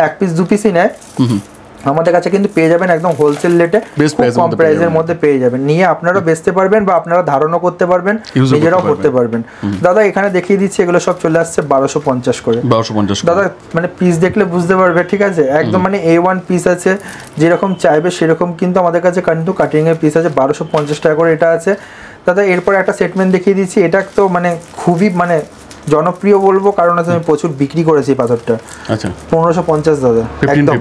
1 পিস 2 পিসই নেয়। আমাদের কাছে কিন্তু পেয়ে যাবেন একদম হোলসেল রেটে, কম প্রাইসের মধ্যে পেয়ে যাবেন। নিয়ে আপনারা বেচতে পারবেন বা আপনারা ধারণও করতে পারবেন, নিজেরাও করতে পারবেন। দাদা এখানে দেখিয়ে দিচ্ছি, এগুলো সব চলে আসছে 1250 করে। 1250 দাদা মানে পিস দেখলে বুঝতে পারবে, ঠিক আছে, একদম মানে A1 পিস আছে, যেরকম চাইবে সেরকম কিন্তু আমাদের কাছে কিন্তু কাটিং এর পিস আছে। 1250 টাকা করে এটা আছে। দাদা এরপর একটা সেটমেন্ট দেখিয়ে দিচ্ছি, এটা তো মানে খুবই মানে জনপ্রিয় বলবো, কারণ আছে আমি প্রচুর বিক্রি করেছি এই পাথরটা। আচ্ছা 1550 দাদা, একদম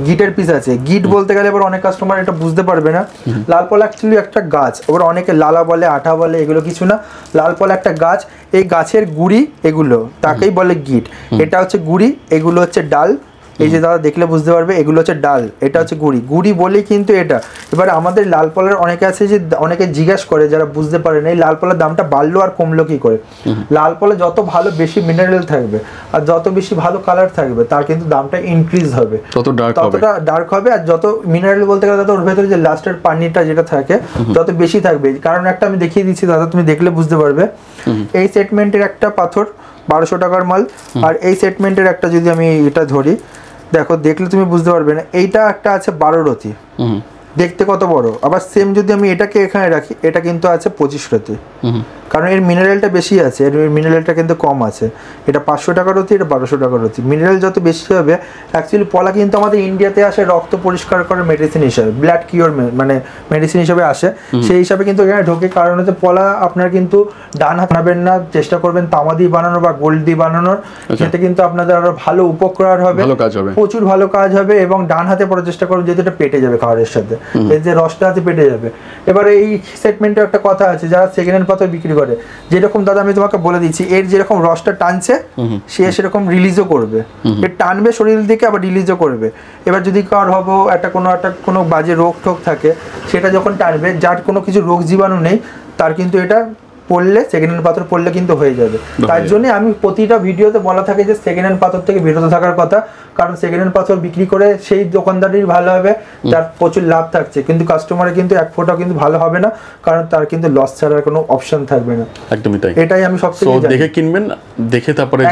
গিটের পিস আছে। গিট বলতে গেলে এবার অনেক কাস্টমার এটা বুঝতে পারবে না। লাল পলা অ্যাকচুয়ালি একটা গাছ, এবার অনেকে লালা বলে, আঠা বলে, এগুলো কিছু না। লাল পলা একটা গাছ, এই গাছের গুড়ি এগুলো, তাকেই বলে গিট। এটা হচ্ছে গুড়ি, এগুলো হচ্ছে ডাল। এই যে দাদা দেখলে বুঝতে পারবে, এগুলো হচ্ছে ডাল, এটা হচ্ছে গুড়ি। গুড়ি বলেই কিন্তু এটা। এবার আমাদের লাল পলার অনেকে আছে যে অনেকে জিজ্ঞাসা করে, যারা বুঝতে পারে না এই লাল পলার দামটা বাড়লো আর কমলো কি করে। লাল পলা যত ভালো বেশি মিনারেল থাকবে আর যত বেশি ভালো কালার থাকবে, তার কিন্তু দামটা ইনক্রিজ হবে, ততটা ডার্ক হবে। আর যত মিনারেল বলতে গেলে দাদা ওর ভেতরে যে লাস্টের পানিটা যেটা থাকে যত বেশি থাকবে। কারণ একটা আমি দেখিয়ে দিচ্ছি দাদা, তুমি দেখলে বুঝতে পারবে। এই সেটমেন্টের একটা পাথর 1200 টাকার মাল, আর এই সেটমেন্টের একটা যদি আমি এটা ধরি, দেখো দেখলে তুমি বুঝতে পারবে না, এইটা একটা আছে 12 রতি, দেখতে কত বড়। আবার সেম যদি আমি এটাকে এখানে রাখি, এটা কিন্তু আছে 25 রতি, কারণ এর মিনারেলটা বেশি আছে, এর মিনারেলটা কিন্তু কম আছে। এটা 500 টাকার রতি, এটা 1200 টাকার রতি। মিনারেল যত বেশি হবে, অ্যাকচুয়ালি পলা কিন্তু আমাদের ইন্ডিয়াতে আসে রক্ত পরিষ্কার করার মেডিসিন হিসাবে, ব্লাড কিওর মানে মেডিসিন হিসাবে আসে, সেই হিসাবে কিন্তু এখানে ঢোকে। কারণ হচ্ছে পলা আপনার কিন্তু ডান হাত বানাবেন না, চেষ্টা করবেন তামা দিয়ে বানানোর বা গোল্ড দিয়ে বানানোর, সেটা কিন্তু আপনাদের আরো ভালো উপকার হবে, প্রচুর ভালো কাজ হবে। এবং ডান হাতে পড়ার চেষ্টা করবেন, যেহেতু এটা পেটে যাবে খাবারের সাথে, এই যে রসটা আছে পেটে যাবে। এবারে এই সেগমেন্টে একটা কথা আছে, যারা সেকেন্ড হ্যান্ড পাথর বিক্রি করে, যেরকম দাদা আমি তোমাকে বলে দিচ্ছি, এর যেরকম রসটা টানছে সে সেরকম রিলিজও করবে, এর টানবে শরীর দিকে আবার রিলিজও করবে। এবার যদি কার হবো একটা কোনো বাজে রোগ টোগ থাকে, সেটা যখন টানবে, যার কোনো কিছু রোগ জীবাণু নেই, তার কিন্তু এটা পড়লে সেকেন্ড হ্যান্ড পাথর পড়লে কিন্তু হয়ে যাবে। তার জন্য আমি প্রতিটা ভিডিওতে বলা থাকে যে সেকেন্ড হ্যান্ড পাথর থেকে বিরত থাকার কথা, কারণ সেকেন্ড হ্যান্ড পাথর বিক্রি করে সেই দোকানদারই ভালো হবে, যার প্রচুর লাভ থাকছে, কিন্তু কাস্টমারের কিন্তু এক ফোঁটাও কিন্তু ভালো হবে না, কারণ তার কিন্তু লস ছাড়ার কোনো অপশন থাকবে না। একদমই তাই, এটাই আমি সবথেকে দেখে কিনবেন, দেখে তারপরে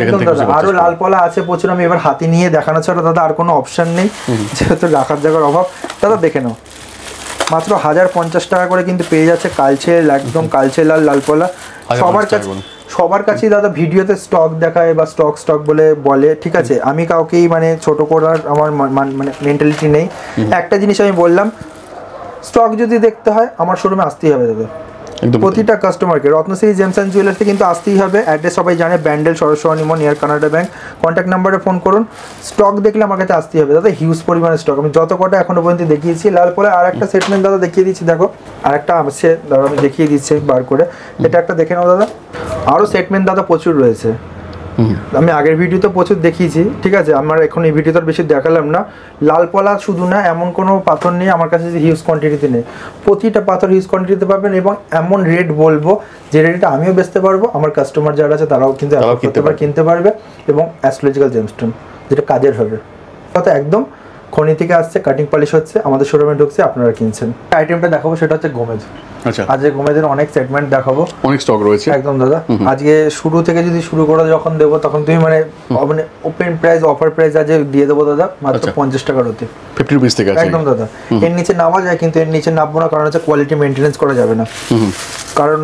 আরো লাল পলা আছে প্রচুর, আমি এবার হাতে নিয়ে দেখানো ছাড়া দাদা আর কোনো অপশন নেই, যেহেতু রাখার জায়গার অভাব। দাদা দেখে নাও, মাত্র 1050 টাকা করে কিন্তু পেয়ে যাচ্ছে কালচে, একদম কালচে লাল লাল পলা। সবার কাছেই দাদা ভিডিওতে স্টক দেখায় বা স্টক বলে, ঠিক আছে, আমি কাউকেই মানে ছোট করার আমার মানে মেন্টালিটি নেই। একটা জিনিস আমি বললাম, স্টক যদি দেখতে হয় আমার শোরুমে আসতেই হবে দাদা, প্রতিটা কাস্টমারকে। রত্নশ্রী জেমস অ্যান্ড জুয়েলার্সে কিন্তু আসতেই হবে। অ্যাড্রেস সবাই জানে, Bandel Saraswati near Canada bank. Contact নাম্বারে ফোন করুন, স্টক দেখলে আমার কাছে আসতেই হবে দাদা, হিউজ পরিমাণে স্টক। আমি যত কটা এখনো পর্যন্ত দেখিয়েছি। লাল পরে আর একটা সেটমেন্ট দাদা দেখিয়ে দিচ্ছি, দেখো আরেকটা আছে দাদা, আমি দেখিয়ে দিচ্ছি বার করে, এটা একটা দেখে নাও দাদা। আরও সেটমেন্ট দাদা প্রচুর রয়েছে, আমি আগের ভিডিওতে প্রচুর দেখিয়েছি, ঠিক আছে, আমার এখন এই ভিডিওতে বেশি দেখালাম না। লাল পলা শুধু না, এমন কোনো পাথর নেই আমার কাছে যে হিউজ কোয়ান্টিটিতে নেই, প্রতিটা পাথর হিউজ কোয়ান্টিটিতে পাবেন, এবং এমন রেট বলবো যে রেটটা আমিও বেচতে পারবো, আমার কাস্টমার যারা আছে তারাও কিন্তু কিনতে পারবে। এবং অ্যাস্ট্রোলজিক্যাল জেমস্টোন যেটা কাজের হবে, কথা একদম খনি থেকে আসছে, কাটিং পলিশ হচ্ছে, আমাদের শোরুমে ঢুকছে, আপনারা কিনছেন। আইটেমটা দেখাবো সেটা হচ্ছে গোমেজ। আচ্ছা, আজকে গোমেজের অনেক সেগমেন্ট দেখাবো, অনেক স্টক রয়েছে একদম দাদা। আজকে শুরু থেকে যদি শুরু করে যখন দেবো, তখন তুমি মানে ওপেন প্রাইস, অফার প্রাইস আজ দিয়ে দেবো দাদা, মাত্র 50 টাকার হতে 50 রুপিস থেকে আছে, একদম দাদা। এর নিচে নামা যায়, কিন্তু এর নিচে নামবো না, কারণ হচ্ছে কোয়ালিটি মেনটেনেন্স করা যাবে না। কারণ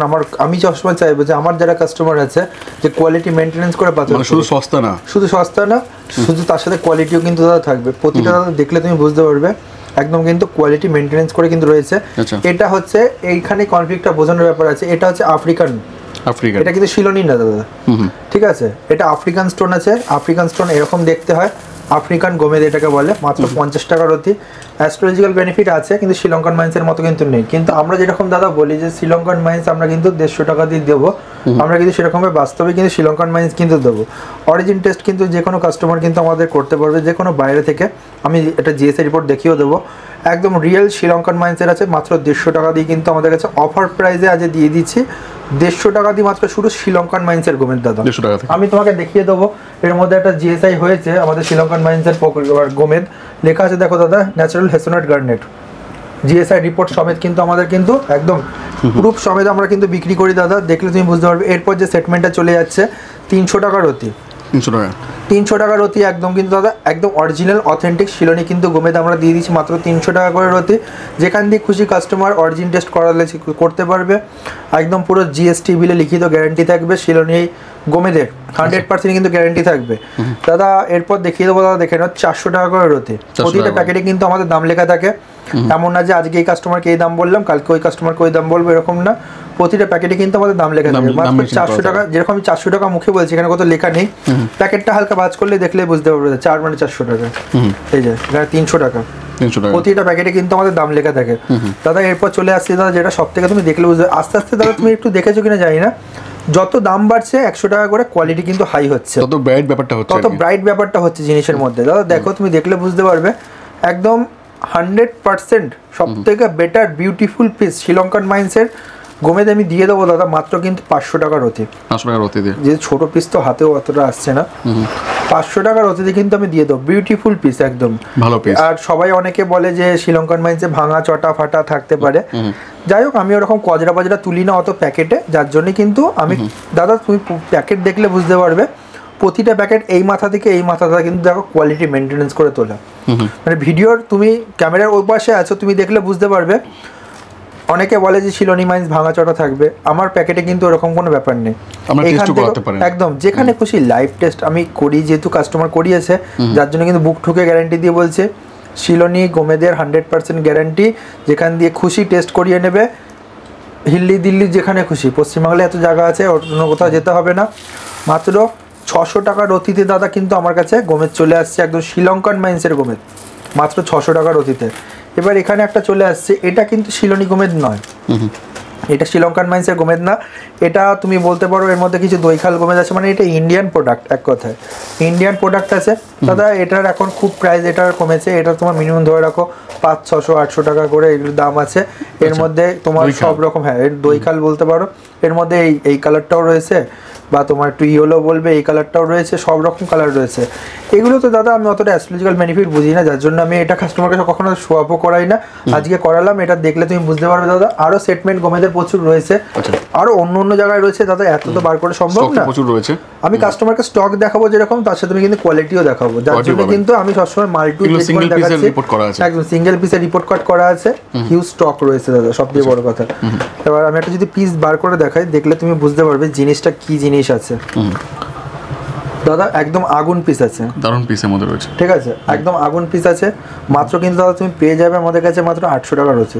আমি সবসময় চাইবো যে আমার যারা কাস্টমার আছে, যে কোয়ালিটি মেনটেনেন্স করে পাচ্ছে, শুধু সস্তা না, শুধু তার সাথে কোয়ালিটিও কিন্তু দাদা থাকবে। প্রতিটা দাদা দেখলে তুমি বুঝতে পারবে, একদম কিন্তু কোয়ালিটি মেনটেনেন্স করে কিন্তু রয়েছে। এটা হচ্ছে এইখানে কনফ্লিক্টটা বোঝানোর ব্যাপার আছে, এটা হচ্ছে আফ্রিকান, এটা কিন্তু শিলনি না দাদা, ঠিক আছে, এটা আফ্রিকান স্টোন আছে। আফ্রিকান স্টোন এরকম দেখতে হয়, আফ্রিকান গোমেদ এটাকে বলে, মাত্র 50 টাকার অতি। অ্যাস্ট্রোলজিক্যাল বেনিফিট আছে, কিন্তু শ্রীলঙ্কান মাইন্সের মতো কিন্তু নেই। কিন্তু আমরা যেরকম দাদা বলি যে শ্রীলঙ্কান মাইন্স আমরা কিন্তু 150 টাকা দিয়ে দেবো, আমরা কিন্তু সেরকমভাবে বাস্তবে কিন্তু শ্রীলঙ্কান মাইন্স কিন্তু দেবো। অরিজিন টেস্ট কিন্তু যে কোনো কাস্টমার কিন্তু আমাদের করতে পারবে, যে কোনো বাইরে থেকে। আমি এটা জিএসআই রিপোর্ট দেখিয়েও দেবো, একদম রিয়েল শ্রীলঙ্কান মাইন্সের আছে। মাত্র 150 টাকা দিয়ে কিন্তু আমাদের কাছে অফার প্রাইসে আজ দিয়ে দিচ্ছি। 150 টাকা দিয়ে মাত্র শুরু শ্রীলঙ্কান মাইন্সের গোমেদ দাদা। আমি তোমাকে দেখিয়ে দেবো, এর মধ্যে একটা জিএসআই হয়েছে আমাদের শ্রীলঙ্কান মাইন্সের গোমেদ, লেখা আছে দেখো দাদা, ন্যাচারাল হেসোনেট গার্নেট। জিএসআই রিপোর্ট সমেত কিন্তু আমাদের কিন্তু একদম প্রুফ সমেত আমরা কিন্তু বিক্রি করি দাদা, দেখলে তুমি বুঝতে পারবে। এরপর যে সেটমেন্টটা চলে যাচ্ছে 300 টাকার অতি, 300 টাকার অতি একদম কিন্তু দাদা একদম অরিজিনাল অথেন্টিক শিলনি কিন্তু গোমেদ আমরা দিয়ে দিচ্ছি মাত্র 300 টাকা করে রতি। যেখান দিয়ে খুশি কাস্টমার অরিজিন টেস্ট করালে করতে পারবে, একদম পুরো জিএসটি বিলে লিখিত গ্যারান্টি থাকবে শিলনি গোমেদের 100% কিন্তু গ্যারান্টি থাকবে দাদা। এরপর দেখিয়ে দেবো দাদা, দেখে নাও 400 টাকা করে রতি। প্রতিটা প্যাকেটে কিন্তু আমাদের দাম লেখা থাকে, এমন না যে আজকে এই কাস্টমারকে এই দাম বললাম কালকে ওই কাস্টমারকে ওই দাম বলবো, এরকম না। প্রতিটা প্যাকেটে কিন্তু আমাদের দাম লেখা থাকে মাত্র 400 টাকা। যেরকম আমি 400 টাকা মুখে বলছি, এখানে কত লেখা নেই, প্যাকেটটা হালকা ভাঁজ করলে দেখলে বুঝতে পারবে 4 মানে 400 টাকা। এই যে এখানে 300 টাকা, প্রতিটা প্যাকেটে কিন্তু আমাদের দাম লেখা থাকে দাদা। এরপর চলে আসছে দাদা, যেটা সব থেকে তুমি দেখলে বুঝতে, আস্তে আস্তে দাদা তুমি একটু দেখেছো কিনা জানি না, যত দাম বাড়ছে 100 টাকা করে কোয়ালিটি কিন্তু হাই হচ্ছে, তত ব্রাইট ব্যাপারটা হচ্ছে জিনিসের মধ্যে দাদা। দেখো তুমি দেখলে বুঝতে পারবে, একদম 100% সব থেকে বেটার বিউটিফুল পিস শ্রীলঙ্কান মাইন্সের গোমেদ আমি দিয়ে দেবো দাদা মাত্র কিন্তু 500 টাকার অতি। যে ছোট পিস তো হাতেও অতটা আসছে না, 500 টাকার অতিতে কিন্তু আমি দিয়ে দেবো বিউটিফুল পিস একদম ভালো পিস। আর সবাই অনেকে বলে যে শ্রীলঙ্কান মাইন্সে ভাঙা চটা ফাটা থাকতে পারে, যাই হোক আমি ওরকম কজরা বাজরা তুলি না অত প্যাকেটে, যার জন্য কিন্তু আমি দাদা তুমি প্যাকেট দেখলে বুঝতে পারবে প্রতিটা প্যাকেট এই মাথা থেকে এই মাথাটা কিন্তু দেখো কোয়ালিটি মেনটেনেন্স করে তোলা। মানে ভিডিওর তুমি ক্যামেরার ওই পাশে আছো, তুমি দেখলে বুঝতে পারবে। অনেকে বলে যে শিলনি মাইন্স ভাঙা চটা থাকবে, আমার প্যাকেটে কিন্তু ওরকম কোনো ব্যাপার নেই। একদম যেখানে খুশি লাইভ টেস্ট আমি করি, যেহেতু কাস্টমার করিয়েছে যার জন্য কিন্তু বুক ঠুকে গ্যারান্টি দিয়ে বলছে শিলনি গোমেদের 100% গ্যারান্টি। যেখান দিয়ে খুশি টেস্ট করিয়ে নেবে, হিল্লি দিল্লি যেখানে খুশি, পশ্চিমবাংলায় এত জায়গা আছে, অন্য কোথাও যেতে হবে না। মাত্র 600 টাকার অতিতে দাদা কিন্তু আমার কাছে গোমেদ চলে আসছে, একদম শ্রীলঙ্কান মাইন্সের গোমেদ মাত্র 600 টাকার অতিতে। এবার এখানে একটা চলে আসছে, এটা কিন্তু শিলনি গোমেদ নয়, এটা শ্রীলঙ্কান মাইন্সের গোমেদ না, এটা তুমি বলতে পারো এর মধ্যে কিছু দইখাল গোমেদ আছে, মানে এটা ইন্ডিয়ান প্রোডাক্ট, এক কথায় ইন্ডিয়ান প্রোডাক্ট আছে দাদা। এটার এখন খুব প্রাইস এটার কমেছে, এটা তোমার মিনিমাম ধরে রাখো 500, 600, 800 টাকা করে এগুলোর দাম আছে। এর মধ্যে তোমার সব রকম, হ্যাঁ এর দইখাল বলতে পারো, এর মধ্যে এই কালারটাও রয়েছে, বা তোমার একটু ইয়েলো বলবে এই কালারটাও রয়েছে, সব রকম কালার রয়েছে। এগুলো তো দাদা আমি অতটা অ্যাস্ট্রোলজিক্যাল বেনিফিট বুঝি না, যার জন্য আমি এটা কাস্টমারকে কখনো শো আপও করাই না। আজকে করালাম, এটা দেখলে তুমি বুঝতে পারবে দাদা। আরো সেটমেন্ট গোমেদের প্রচুর রয়েছে, আরো অন্য অন্য জায়গায় রয়েছে দাদা, এত তো বার করে সম্ভব না। আমি কাস্টমারকে স্টক দেখাবো যেরকম, তার সাথে আমি কিন্তু কোয়ালিটিও দেখাবো, যার জন্য কিন্তু আমি সবসময় মাল্টি দেখাচ্ছি। একদম সিঙ্গেল পিসের রিপোর্ট কার্ড করা আছে, হিউজ স্টক রয়েছে দাদা, সবচেয়ে বড় কথা। এবার আমি একটা যদি পিস বার করে দেখাই, দেখলে তুমি বুঝতে পারবে জিনিসটা কি জিনিস আছে দাদা। একদম আগুন পিস আছে, দারুণ পিসের মধ্যে রয়েছে, ঠিক আছে, একদম আগুন পিস আছে। মাত্র কিন্তু দাদা তুমি পেয়ে যাবে আমাদের কাছে মাত্র 800 টাকা রয়েছে।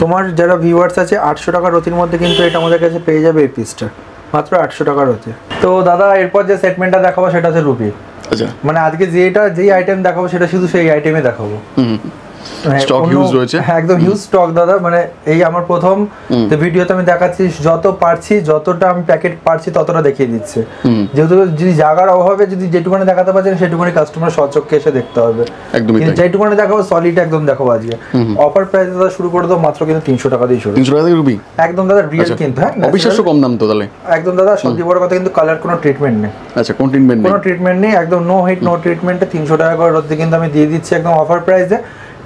তোমার যারা ভিউয়ার্স আছে 800 টাকা রতির মধ্যে কিন্তু এটা আমাদের কাছে পেয়ে যাবে এই পিসটা মাত্র 800 টাকা রতি। তো দাদা এরপর যে সেটমেন্টটা দেখাবো সেটা হচ্ছে রুপি। আচ্ছা, মানে আজকে যেই আইটেম দেখাবো সেটা শুধু সেই আইটেমে দেখাবো। স্টক হিউজ রয়েছে, হ্যাঁ একদম হিউজ স্টক দাদা। মানে এই আমার প্রথম ভিডিওতে আমি দেখাচ্ছি, যত পারছি যতটা আমি প্যাকেট পারছি ততটা দেখিয়ে দিচ্ছে, যেহেতু যদি জায়গার অভাবে যদি যেটুকুনি দেখাতে পারছেন সেটুকুনি কাস্টমার সচক্ষে এসে দেখতে হবে। কিন্তু যেটুকুনি দেখাবো সলিড একদম দেখাবো আজকে। অফার প্রাইস দাদা শুরু করে দাও মাত্র কিন্তু 300 টাকা দিয়ে শুরু। 300 টাকা দিয়ে রুবি একদম দাদা রিয়েল কিন্তু, হ্যাঁ অবিশ্বাস্য কম দাম তো তাহলে একদম দাদা। সত্যি বড় কথা কিন্তু কালার কোনো ট্রিটমেন্ট নেই। আচ্ছা, কোন ট্রিটমেন্ট নেই? কোনো ট্রিটমেন্ট নেই, একদম নো হিট নো ট্রিটমেন্টে 300 টাকা করে রোজ কিন্তু আমি দিয়ে দিচ্ছি একদম অফার প্রাইসে।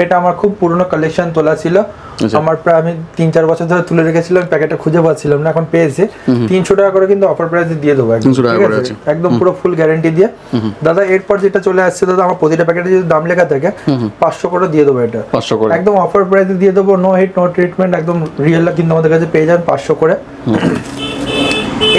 এটা আমার খুব পুরনো কালেকশন তোলা ছিল, আমার প্রায় আমি 3-4 বছর ধরে তুলে রেখেছিলাম, প্যাকেটটা খুঁজে পাচ্ছিলাম না, এখন পেয়েছি। 300 টাকা করে কিন্তু অফার প্রাইসে দিয়ে দেবো একদম পুরো ফুল গ্যারান্টি দিয়ে দাদা। এরপর যেটা চলে আসছে দাদা, আমার প্রতিটা প্যাকেটে যদি দাম লেখা থাকে 500 করে দিয়ে দেবো, এটা 500 করে একদম অফার প্রাইসে দিয়ে দেবো। নো হিট নো ট্রিটমেন্ট একদম রিয়েল কিন্তু আমাদের কাছে পেয়ে যান 500 করে।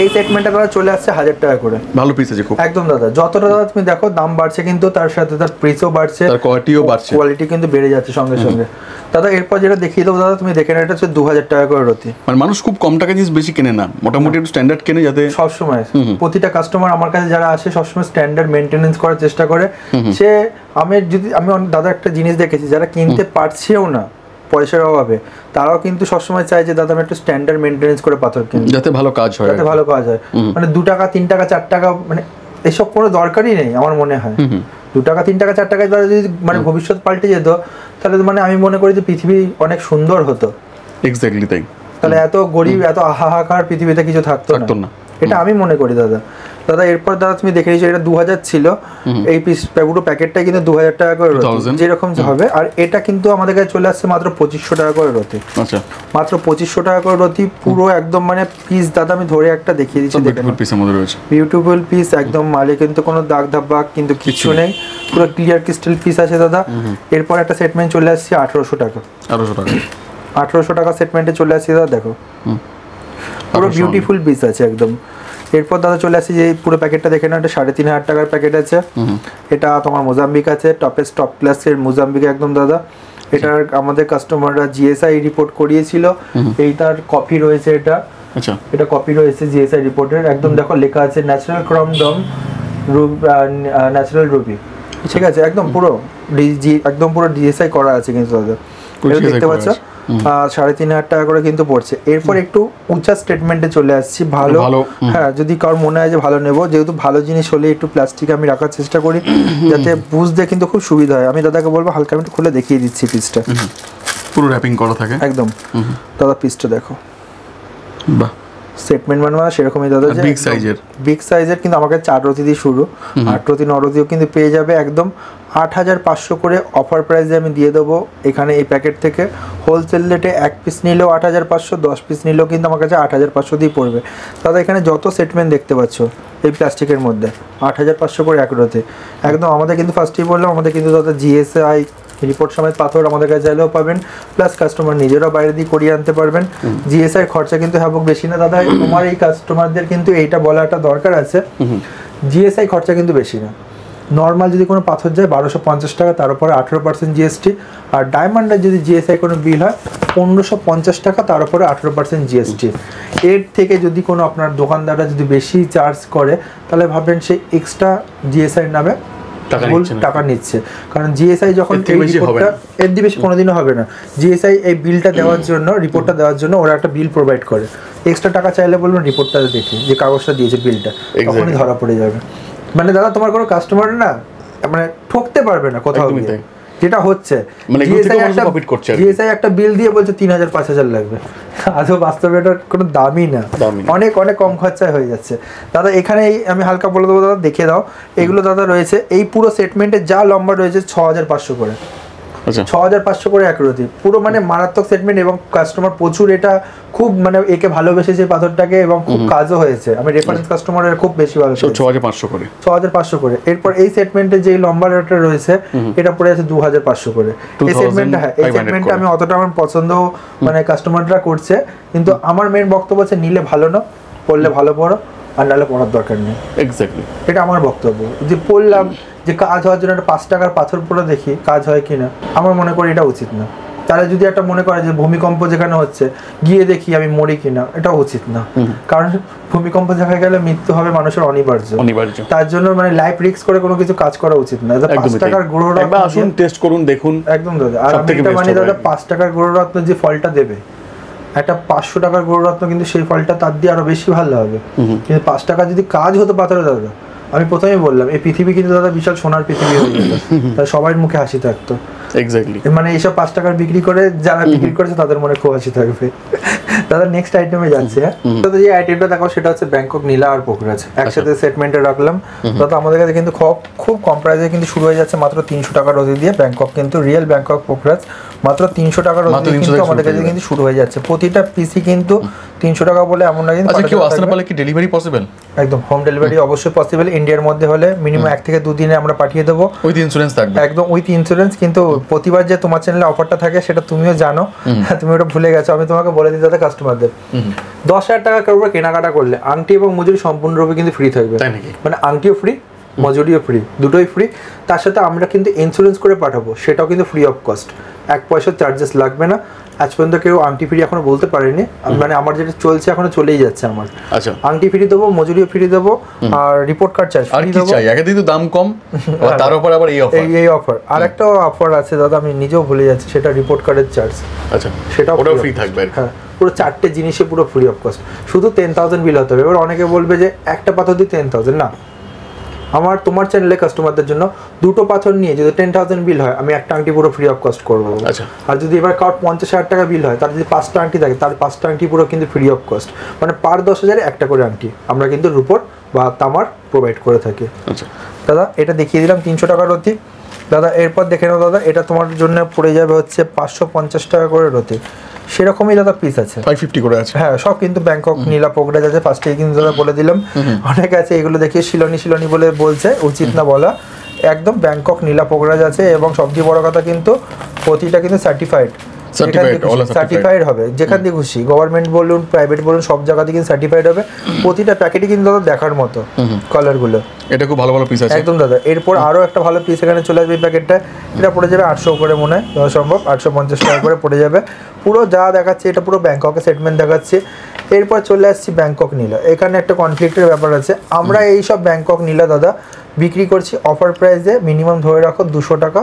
এই সেগমেন্টটা দাদা চলে আসছে 1000 টাকা করে, ভালো পিস আছে খুব একদম দাদা। যতটা দাদা তুমি দেখো দাম বাড়ছে কিন্তু তার সাথে তার প্রাইসও বাড়ছে, তার কোয়ালিটিও বাড়ছে, কোয়ালিটি কিন্তু বেড়ে যাচ্ছে সঙ্গে সঙ্গে দাদা। এরপর যেটা দেখিয়ে দেবো দাদা, তুমি দেখে না, এটা হচ্ছে 2000 টাকা করে রতি। মানে মানুষ খুব কম টাকা জিনিস বেশি কেনে না, মোটামুটি একটু স্ট্যান্ডার্ড কেনে, যাতে সবসময় প্রতিটা কাস্টমার আমার কাছে যারা আসে সবসময় স্ট্যান্ডার্ড মেনটেনেন্স করার চেষ্টা করে। সে আমি দাদা একটা জিনিস দেখেছি, যারা কিনতে পারছেও না পয়সার অভাবে তারাও কিন্তু সবসময় চায় যে দাদা আমি একটু স্ট্যান্ডার্ড মেনটেনেন্স করে পাথর কিনি, যাতে ভালো কাজ হয়, যাতে ভালো কাজ হয়। মানে 2 টাকা 3 টাকা 4 টাকা মানে এসব কোনো দরকারই নেই আমার মনে হয়। 2 টাকা 3 টাকা 4 টাকায় তারা যদি মানে ভবিষ্যৎ পাল্টে যেত তাহলে মানে আমি মনে করি যে পৃথিবী অনেক সুন্দর হতো। এক্স্যাক্টলি তাই। তাহলে এত গরিব এত হাহাকার পৃথিবীতে কিছু থাকতো না, এটা আমি মনে করি দাদা। দাদা এরপর দাদা তুমি দেখে নিয়েছো এটা 2000 ছিল, এই পিস পুরো প্যাকেটটা কিন্তু 2000 টাকা করে যেরকম হবে। আর এটা কিন্তু আমাদের কাছে চলে আসছে মাত্র 2500 টাকা করে রতি। আচ্ছা, মাত্র 2500 টাকা করে রতি পুরো একদম মানে পিস দাদা আমি ধরে একটা দেখিয়ে দিচ্ছি, বিউটিফুল পিস আমাদের রয়েছে, বিউটিফুল পিস একদম, মালে কিন্তু কোনো দাগ ধাব্বা কিন্তু কিছু নেই, পুরো ক্লিয়ার ক্রিস্টাল পিস আছে দাদা। এরপর একটা সেটমেন্ট চলে আসছে 1800 টাকা, 1800 টাকা সেটমেন্টে চলে আসছে দাদা, দেখো পুরো বিউটিফুল পিস আছে একদম। এরপর দাদা চলে আসছে যে পুরো প্যাকেটটা দেখে না, এটা 3500 টাকার প্যাকেট আছে। এটা তোমার মোজাম্বিক আছে, টপেস্ট টপ ক্লাসের মোজাম্বিক একদম দাদা। এটার আমাদের কাস্টমাররা জিএসআই রিপোর্ট করিয়েছিল, এইটার কপি রয়েছে, এটা আচ্ছা এটা কপি রয়েছে জিএসআই রিপোর্টের একদম। দেখো লেখা আছে ন্যাচারাল ক্রম ডম ন্যাচারাল রুবি, ঠিক আছে একদম পুরো একদম পুরো ডিএসআই করা আছে কিন্তু দাদা, দেখতে পাচ্ছ। 3500 টাকা করে কিন্তু পড়ছে। এরপর একটু উঁচা স্টেটমেন্টে চলে আসছি, ভালো হ্যাঁ যদি কারোর মনে হয় যে ভালো নেবো, যেহেতু ভালো জিনিস হলে একটু প্লাস্টিক আমি রাখার চেষ্টা করি যাতে বুঝতে কিন্তু খুব সুবিধা হয়। আমি দাদাকে বলবো হালকা আমি একটু খুলে দেখিয়ে দিচ্ছি পিসটা, পুরো র্যাপিং করা থাকে একদম। দাদা পিসটা দেখো, বাহ সেটমেন্ট মানে সেরকমই দাদা, যে বিগ সাইজের কিন্তু আমার কাছে 4 রতি দিয়ে শুরু, 8 রতি 9 রতিও কিন্তু পেয়ে যাবে একদম 8500 করে অফার প্রাইসে আমি দিয়ে দেবো এখানে এই প্যাকেট থেকে। হোলসেল রেটে 1 পিস নিলেও 8500, 10 পিস নিলেও কিন্তু আমার কাছে 8500 দিয়ে পড়বে দাদা। এখানে যত সেটমেন্ট দেখতে পাচ্ছ এই প্লাস্টিকের মধ্যে 8500 করে 1 রতি একদম। আমাদের কিন্তু ফার্স্টেই বললাম আমাদের কিন্তু দাদা জিএসআই রিপোর্ট সমেত পাথর আমাদের কাছে চাইলেও পাবেন, প্লাস কাস্টমার নিজেরাও বাইরে দিয়ে করিয়ে আনতে পারবেন। জিএসআই খরচা কিন্তু হ্যাবক বেশি না দাদা, তোমার এই কাস্টমারদের কিন্তু এইটা বলাটা দরকার আছে, জিএসআই খরচা কিন্তু বেশি না। নর্মাল যদি কোনো পাথর যায় 1250 টাকা, তার উপরে 18% জিএসটি। আর ডায়মন্ডের যদি জিএসআই কোনো বিল হয় 1550 টাকা, তার উপরে 18% জিএসটি। এর থেকে যদি কোনো আপনার দোকানদাররা যদি বেশি চার্জ করে তাহলে ভাববেন সে এক্সট্রা জিএসআই নামে টাকা নিচ্ছে, কারণ জিএসআই যখন এর দিয়ে বেশি কোনোদিনও হবে না। জিএসআই এই বিলটা দেওয়ার জন্য, রিপোর্টটা দেওয়ার জন্য ওরা একটা বিল প্রোভাইড করে, এক্সট্রা টাকা চাইলে বলবেন রিপোর্টটা দেখে যে কাগজটা দিয়েছে বিলটা, তখনই ধরা পড়ে যাবে। মানে দাদা তোমার কোনো কাস্টমার না মানে ঠকতে পারবে না কোথাও গিয়ে, যেটা হচ্ছে জিএসআই একটা বিল দিয়ে বলছে 3000 5000 লাগবে, আদৌ বাস্তবে এটার কোনো দামই না, অনেক অনেক কম খরচায় হয়ে যাচ্ছে দাদা। এখানে আমি হালকা বলে দেবো দাদা, দেখে দাও এগুলো দাদা রয়েছে এই পুরো সেটমেন্টে যা লম্বা রয়েছে 6500 করে, 6500 করে 1 রতি, পুরো মানে মারাত্মক সেটমেন্ট। এবং কাস্টমার প্রচুর এটা খুব মানে একে ভালোবেসেছে পাথরটাকে, এবং খুব কাজও হয়েছে। আমি রেফারেন্স কাস্টমারের খুব বেশি ভালো, 6500 করে 6500 করে। এরপর এই সেটমেন্টে যে লম্বা রেটটা রয়েছে এটা পড়ে আছে 2500 করে। এই সেটমেন্টটা হ্যাঁ এই সেটমেন্টটা আমি অতটা আমার পছন্দ মানে কাস্টমাররা করছে, কিন্তু আমার মেন বক্তব্য হচ্ছে নিলে ভালো না, পড়লে ভালো পড়ো, আর নাহলে পড়ার দরকার নেই। এক্স্যাক্টলি এটা আমার বক্তব্য। যে পড়লাম যে কাজ হওয়ার জন্য একটা 5 টাকার পাথর পরে দেখি কাজ হয় কিনা, আমার মনে করি এটা উচিত না। তারা যদি একটা মনে করে যে ভূমিকম্প যেখানে হচ্ছে গিয়ে দেখি আমি মরি কিনা, এটা উচিত না। কারণ ভূমিকম্প জায়গায় গেলে মৃত্যু হবে মানুষের অনিবার্য, তার জন্য মানে লাইফ রিস্ক করে কোনো কিছু কাজ করা উচিত না। 5 টাকার গৌররত্ন আসুন টেস্ট করুন দেখুন একদম দাদা। আর আমি এটা মানে দাদা 5 টাকার গৌররত্ন যে ফলটা দেবে, একটা 500 টাকার গৌররত্ন কিন্তু সেই ফলটা তার দিয়ে আরো বেশি ভালো হবে। কিন্তু 5 টাকা যদি কাজ হতো পাথরে দাদা, আমি প্রথমেই বললাম এই পৃথিবী কিন্তু দাদা বিশাল সোনার পৃথিবী হয়ে যেত, তাই সবার মুখে হাসি থাকতো। এক্স্যাক্টলি মানে এইসব 5 টাকার বিক্রি করে যারা বিক্রি করেছে তাদের মনে খুব হাসি থাকবে। দাদা নেক্সট আইটেমে যাচ্ছে। হ্যাঁ দাদা যে আইটেমটা দেখো সেটা হচ্ছে ব্যাংকক নীলা আর পোখরাজ একসাথে সেটমেন্টে রাখলাম দাদা। আমাদের কাছে কিন্তু খুব কম প্রাইসে কিন্তু শুরু হয়ে যাচ্ছে মাত্র 300 টাকা রতি দিয়ে। ব্যাংকক কিন্তু রিয়েল ব্যাংকক পোখরাজ মাত্র 300 টাকা রতি কিন্তু আমাদের কাছে কিন্তু শুরু হয়ে যাচ্ছে। প্রতিটা পিসি কিন্তু 300 টাকা বলে এমন না, কিন্তু আচ্ছা কেউ আসলে পারলে কি ডেলিভারি পসিবল? একদম হোম ডেলিভারি অবশ্যই পসিবল। ইন্ডিয়ার মধ্যে হলে মিনিমাম 1 থেকে 2 দিনে আমরা পাঠিয়ে দেবো, উইথ ইন্স্যুরেন্স থাকবে। একদম উইথ ইন্স্যুরেন্স। কিন্তু প্রতিবার যে তোমার চ্যানেলে অফারটা থাকে সেটা তুমিও জানো, তুমি ওটা ভুলে গেছো। আমি তোমাকে বলে দিই দাদা কাস্টমারদের 10,000 টাকা কারোর কেনাকাটা করলে আংটি এবং মজুরি সম্পূর্ণরূপে কিন্তু ফ্রি থাকবে। মানে আংটিও ফ্রি, মজুরিও ফ্রি, দুটোই ফ্রি। তার সাথে আমরা কিন্তু ইন্স্যুরেন্স করে পাঠাবো, সেটাও কিন্তু ফ্রি অফ কস্ট, 1 পয়সার চার্জেস লাগবে না। আজ পর্যন্ত কেউ আংটি ফ্রি এখনো বলতে পারেনি, মানে আমার যেটা চলছে এখনো চলেই যাচ্ছে আমার। আচ্ছা, আংটি ফ্রি দেবো, মজুরিও ফ্রি দেবো, আর রিপোর্ট কার্ড চার্জ ফ্রি দেবো। একদিকে তো দাম কম, তার উপর আবার এই অফার। আর একটা অফার আছে দাদা, আমি নিজেও ভুলে যাচ্ছি, সেটা রিপোর্ট কার্ডের চার্জ। আচ্ছা, সেটাও ফ্রি থাকবে। হ্যাঁ, পুরো 4টে জিনিসে পুরো ফ্রি অফ কস্ট, শুধু 10,000 বিল হতে হবে। এবার অনেকে বলবে যে একটা পাথর দিয়ে 10,000, না, আমার তোমার চ্যানেলে কাস্টমারদের জন্য 2টো পাথর নিয়ে যদি 10,000 বিল হয়, আমি একটা আংটি পুরো ফ্রি অফ কস্ট করবো। আচ্ছা, আর যদি এবার কারোর 50,000 টাকা বিল হয়, তার যদি 5টা আংটি থাকে, তার 5টা আংটি পুরো কিন্তু ফ্রি অফ কস্ট, মানে পার 10,000 একটা করে আংটি আমরা কিন্তু রূপোর বা তামার প্রোভাইড করে থাকি। আচ্ছা দাদা, এটা দেখিয়ে দিলাম 300 টাকার রতি। দাদা এরপর দেখে নাও দাদা, এটা তোমার জন্য পড়ে যাবে হচ্ছে 550 টাকা করে রতি। সেরকমই দাদা পিস আছে, 550 করে আছে। হ্যাঁ, সব কিন্তু ব্যাংকক নীলা পোকরাজ আছে, ফার্স্টেই কিন্তু দাদা বলে দিলাম। অনেকে আছে এগুলো দেখিয়ে শিলনি বলে বলছে, উচিত না বলা। একদম ব্যাংকক নীলা পোকরাজ আছে, এবং সবচেয়ে বড় কথা কিন্তু প্রতিটা কিন্তু সার্টিফাইড হবে, যেখান দিয়ে খুশি, গভর্নমেন্ট বলুন প্রাইভেট বলুন সব জায়গাতে কিন্তু সার্টিফাইড হবে। প্রতিটা প্যাকেটই কিন্তু দাদা দেখার মতো কালারগুলো, এটা খুব ভালো ভালো পিস আছে একদম দাদা। এরপর আরও একটা ভালো পিস এখানে চলে আসবে, এই প্যাকেটটা এটা পড়ে যাবে 800 করে, মনে হয় সম্ভব 850 টাকা করে পড়ে যাবে। পুরো যা দেখাচ্ছে এটা পুরো ব্যাংককের সেটমেন্ট দেখাচ্ছে। এরপর চলে আসছি ব্যাংকক নীলা। এখানে একটা কনফ্লিক্টের ব্যাপার আছে, আমরা এই সব ব্যাংকক নীলা দাদা বিক্রি করছি অফার প্রাইসে, মিনিমাম ধরে রাখো 200 টাকা,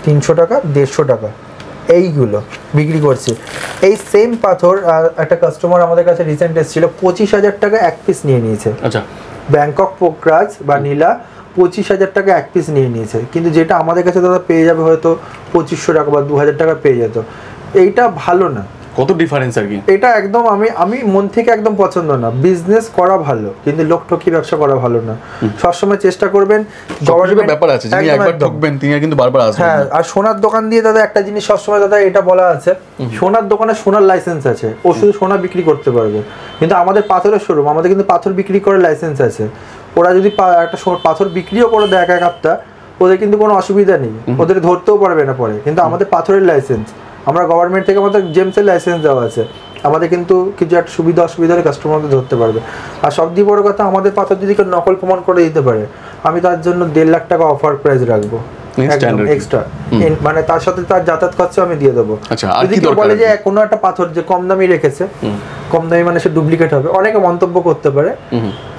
300 টাকা, 150 টাকা, এইগুলো বিক্রি করছি। এই সেম পাথর একটা কাস্টমার আমাদের কাছে রিসেন্ট এসেছিল, 25,000 টাকা এক পিস নিয়ে নিয়েছে। আচ্ছা, ব্যাংকক পোকরাজ বা নীলা 25,000 টাকা এক পিস নিয়ে নিয়েছে, কিন্তু যেটা আমাদের কাছে দাদা পেয়ে যাবে হয়তো 2500 টাকা বা 2,000 টাকা পেয়ে যেত। এইটা ভালো না, কত ডিফারেন্স আর কি। এটা একদম আমি মন থেকে একদম পছন্দ না। বিজনেস করা ভালো, কিন্তু লোক ঠকি ব্যবসা করা ভালো না। সবসময় চেষ্টা করবেন, গভর্নমেন্ট ব্যাপার আছে, যিনি একবার ঠকবেন তিনি কিন্তু বারবার আসবেন। হ্যাঁ, আর সোনার দোকান দিয়ে দাদা একটা জিনিস সবসময় দাদা এটা বলা আছে, সোনার দোকানে সোনার লাইসেন্স আছে, ও শুধু সোনা বিক্রি করতে পারবে। কিন্তু আমাদের পাথরের শোরুম, আমাদের কিন্তু পাথর বিক্রি করার লাইসেন্স আছে। ওরা যদি একটা পাথর বিক্রিও করে দেয় এক একটা, ওদের কিন্তু কোনো অসুবিধা নেই, ওদের ধরতেও পারবে না পরে। কিন্তু আমাদের পাথরের লাইসেন্স, আমরা গভর্নমেন্ট থেকে আমাদের জেমসের লাইসেন্স দেওয়া আছে, আমাদের কিন্তু কিছু একটা সুবিধা অসুবিধা হলে কাস্টমারদের ধরতে পারবে। আর সবচেয়ে বড় কথা, আমাদের পাথর যদি কেউ নকল প্রমাণ করে দিতে পারে, আমি তার জন্য 1.5 লাখ টাকা অফার প্রাইস রাখবো এক্সট্রা, মানে তার সাথে তার যাতায়াত খরচা আমি দিয়ে দেবো। যদি কেউ বলে যে কোনো একটা পাথর যে কম দামি রেখেছে, কম দামি মানে সে ডুপ্লিকেট হবে, অনেকে মন্তব্য করতে পারে,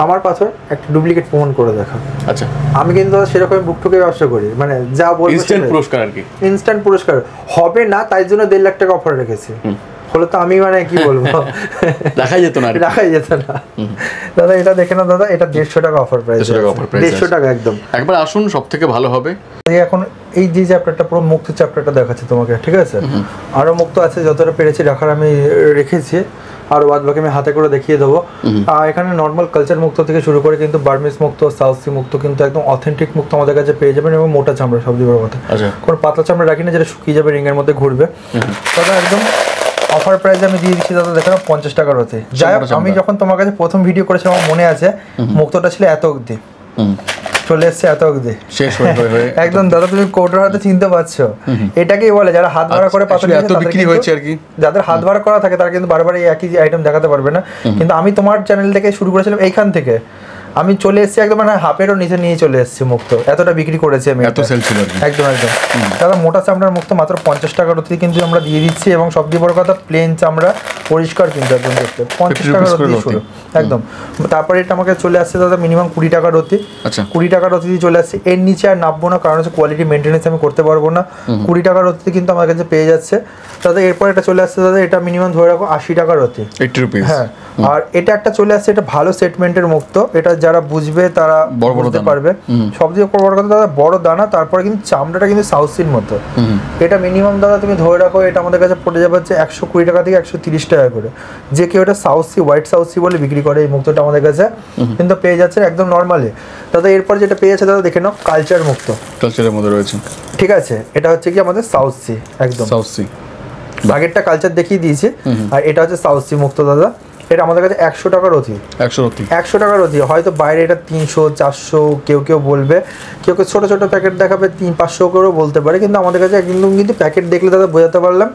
আমার পাথর একটা ডুপ্লিকেট প্রমাণ করে দেখা। আচ্ছা, আমি কিন্তু সেরকম বুক ঠুকে ব্যবসা করি, মানে যা বলবো ইনস্ট্যান্ট পুরস্কার আর কি, ইনস্ট্যান্ট পুরস্কার হবে না, তাই জন্য 1.5 লাখ টাকা অফার রেখেছি। হলো তো আমি মানে কি বলবো, দেখাই যেত না দাদা। এটা দেখে না দাদা, এটা 150 টাকা অফার প্রাইস, 150 টাকা একদম। একবার আসুন, সব থেকে ভালো হবে। এখন এই যে চ্যাপ্টারটা পুরো মুক্ত চ্যাপ্টারটা দেখাচ্ছে তোমাকে, ঠিক আছে? আরো মুক্ত আছে, যতটা পেরেছি রাখার আমি রেখেছি, আর বাদ বাকি আমি হাতে করে দেখিয়ে দেবো। এখানে নর্মাল কালচার মুক্ত থেকে শুরু করে কিন্তু বার্মিস মুক্ত, সাউথ সি মুক্ত, কিন্তু একদম অথেন্টিক মুক্ত আমাদের কাছে পেয়ে যাবেন, এবং মোটা চামড়া সবচেয়ে বড় কথা, কোনো পাতলা চামড়া রাখি না যেটা শুকিয়ে যাবে, রিংয়ের মধ্যে ঘুরবে। দাদা একদম অফার প্রাইসে আমি দিয়ে দিচ্ছি দাদা, দেখো 50 টাকার হতে। যাই হোক, আমি যখন তোমার কাছে প্রথম ভিডিও করেছিলাম আমার মনে আছে, মুক্তটা ছিল এত অবধি, চলে এসছে এত অবধি, শেষ হয়ে একদম। দাদা তুমি কোটার হাতে চিনতে পারছো, এটাকেই বলে যারা হাত ভাড়া করে পাথর এত বিক্রি হয়েছে আর কি। যাদের হাত ভাড়া করা থাকে তারা কিন্তু বারবার এই একই আইটেম দেখাতে পারবে না। কিন্তু আমি তোমার চ্যানেল থেকে শুরু করেছিলাম, এইখান থেকে আমি চলে এসেছি একদম, মানে হাফেরও নিচে নিয়ে চলে এসেছি মুক্ত, এতটা বিক্রি করেছি আমি, এত সেল ছিল একদম একদম। দাদা মোটা চামড়ার মুক্ত মাত্র 50 টাকার অতি কিন্তু আমরা দিয়ে দিচ্ছি, এবং সবচেয়ে বড় কথা প্লেন চামড়া পরিষ্কার কিন্তু একদম দেখতে 50 টাকার অতি শুরু একদম। তারপরে এটা আমাকে চলে আসছে দাদা মিনিমাম 20 টাকার অতি, 20 টাকার অতি চলে আসছে। এর নিচে আর নামবো না, কারণ হচ্ছে কোয়ালিটি মেনটেন্যান্স আমি করতে পারবো না। 20 টাকার অতি কিন্তু আমার কাছে পেয়ে যাচ্ছে দাদা। এরপর এটা চলে আসছে দাদা, এটা মিনিমাম ধরে রাখো 80 টাকার অতি, 80 রুপিস। হ্যাঁ, আর এটা একটা চলে আসছে, এটা ভালো সেটমেন্টের মুক্ত, এটা যারা বুঝবে তারা বুঝতে পারবে। সবচেয়ে বড় কথা দাদা বড় দানা, তারপরে কিন্তু চামড়াটা কিন্তু সাউসির মতো। এটা মিনিমাম দাদা তুমি ধরে রাখো, এটা আমাদের কাছে পড়ে যাবে হচ্ছে 120 টাকা থেকে 130 টাকা করে। যে কেউ এটা সাউসি, হোয়াইট সাউসি বলে বিক্রি করে এই মুক্তটা আমাদের কাছে কিন্তু পেয়ে যাচ্ছে একদম নর্মালি দাদা। এরপর যেটা পেয়ে যাচ্ছে দাদা দেখে নাও, কালচার মুক্ত, কালচারের মধ্যে রয়েছে, ঠিক আছে? এটা হচ্ছে কি আমাদের সাউসি, একদম সাউসি, আগেরটা কালচার দেখিয়ে দিয়েছে, আর এটা হচ্ছে সাউসি মুক্ত দাদা। এটা আমাদের কাছে 100 টাকার অতি, 100 টাকার অতি। হয়তো বাইরে এটা 300 400 কেউ কেউ বলবে, কেউ কেউ ছোটো ছোটো প্যাকেট দেখাবে 300-500 করেও বলতে পারে, কিন্তু আমাদের কাছে একদম কিন্তু প্যাকেট দেখলে দাদা বোঝাতে পারলাম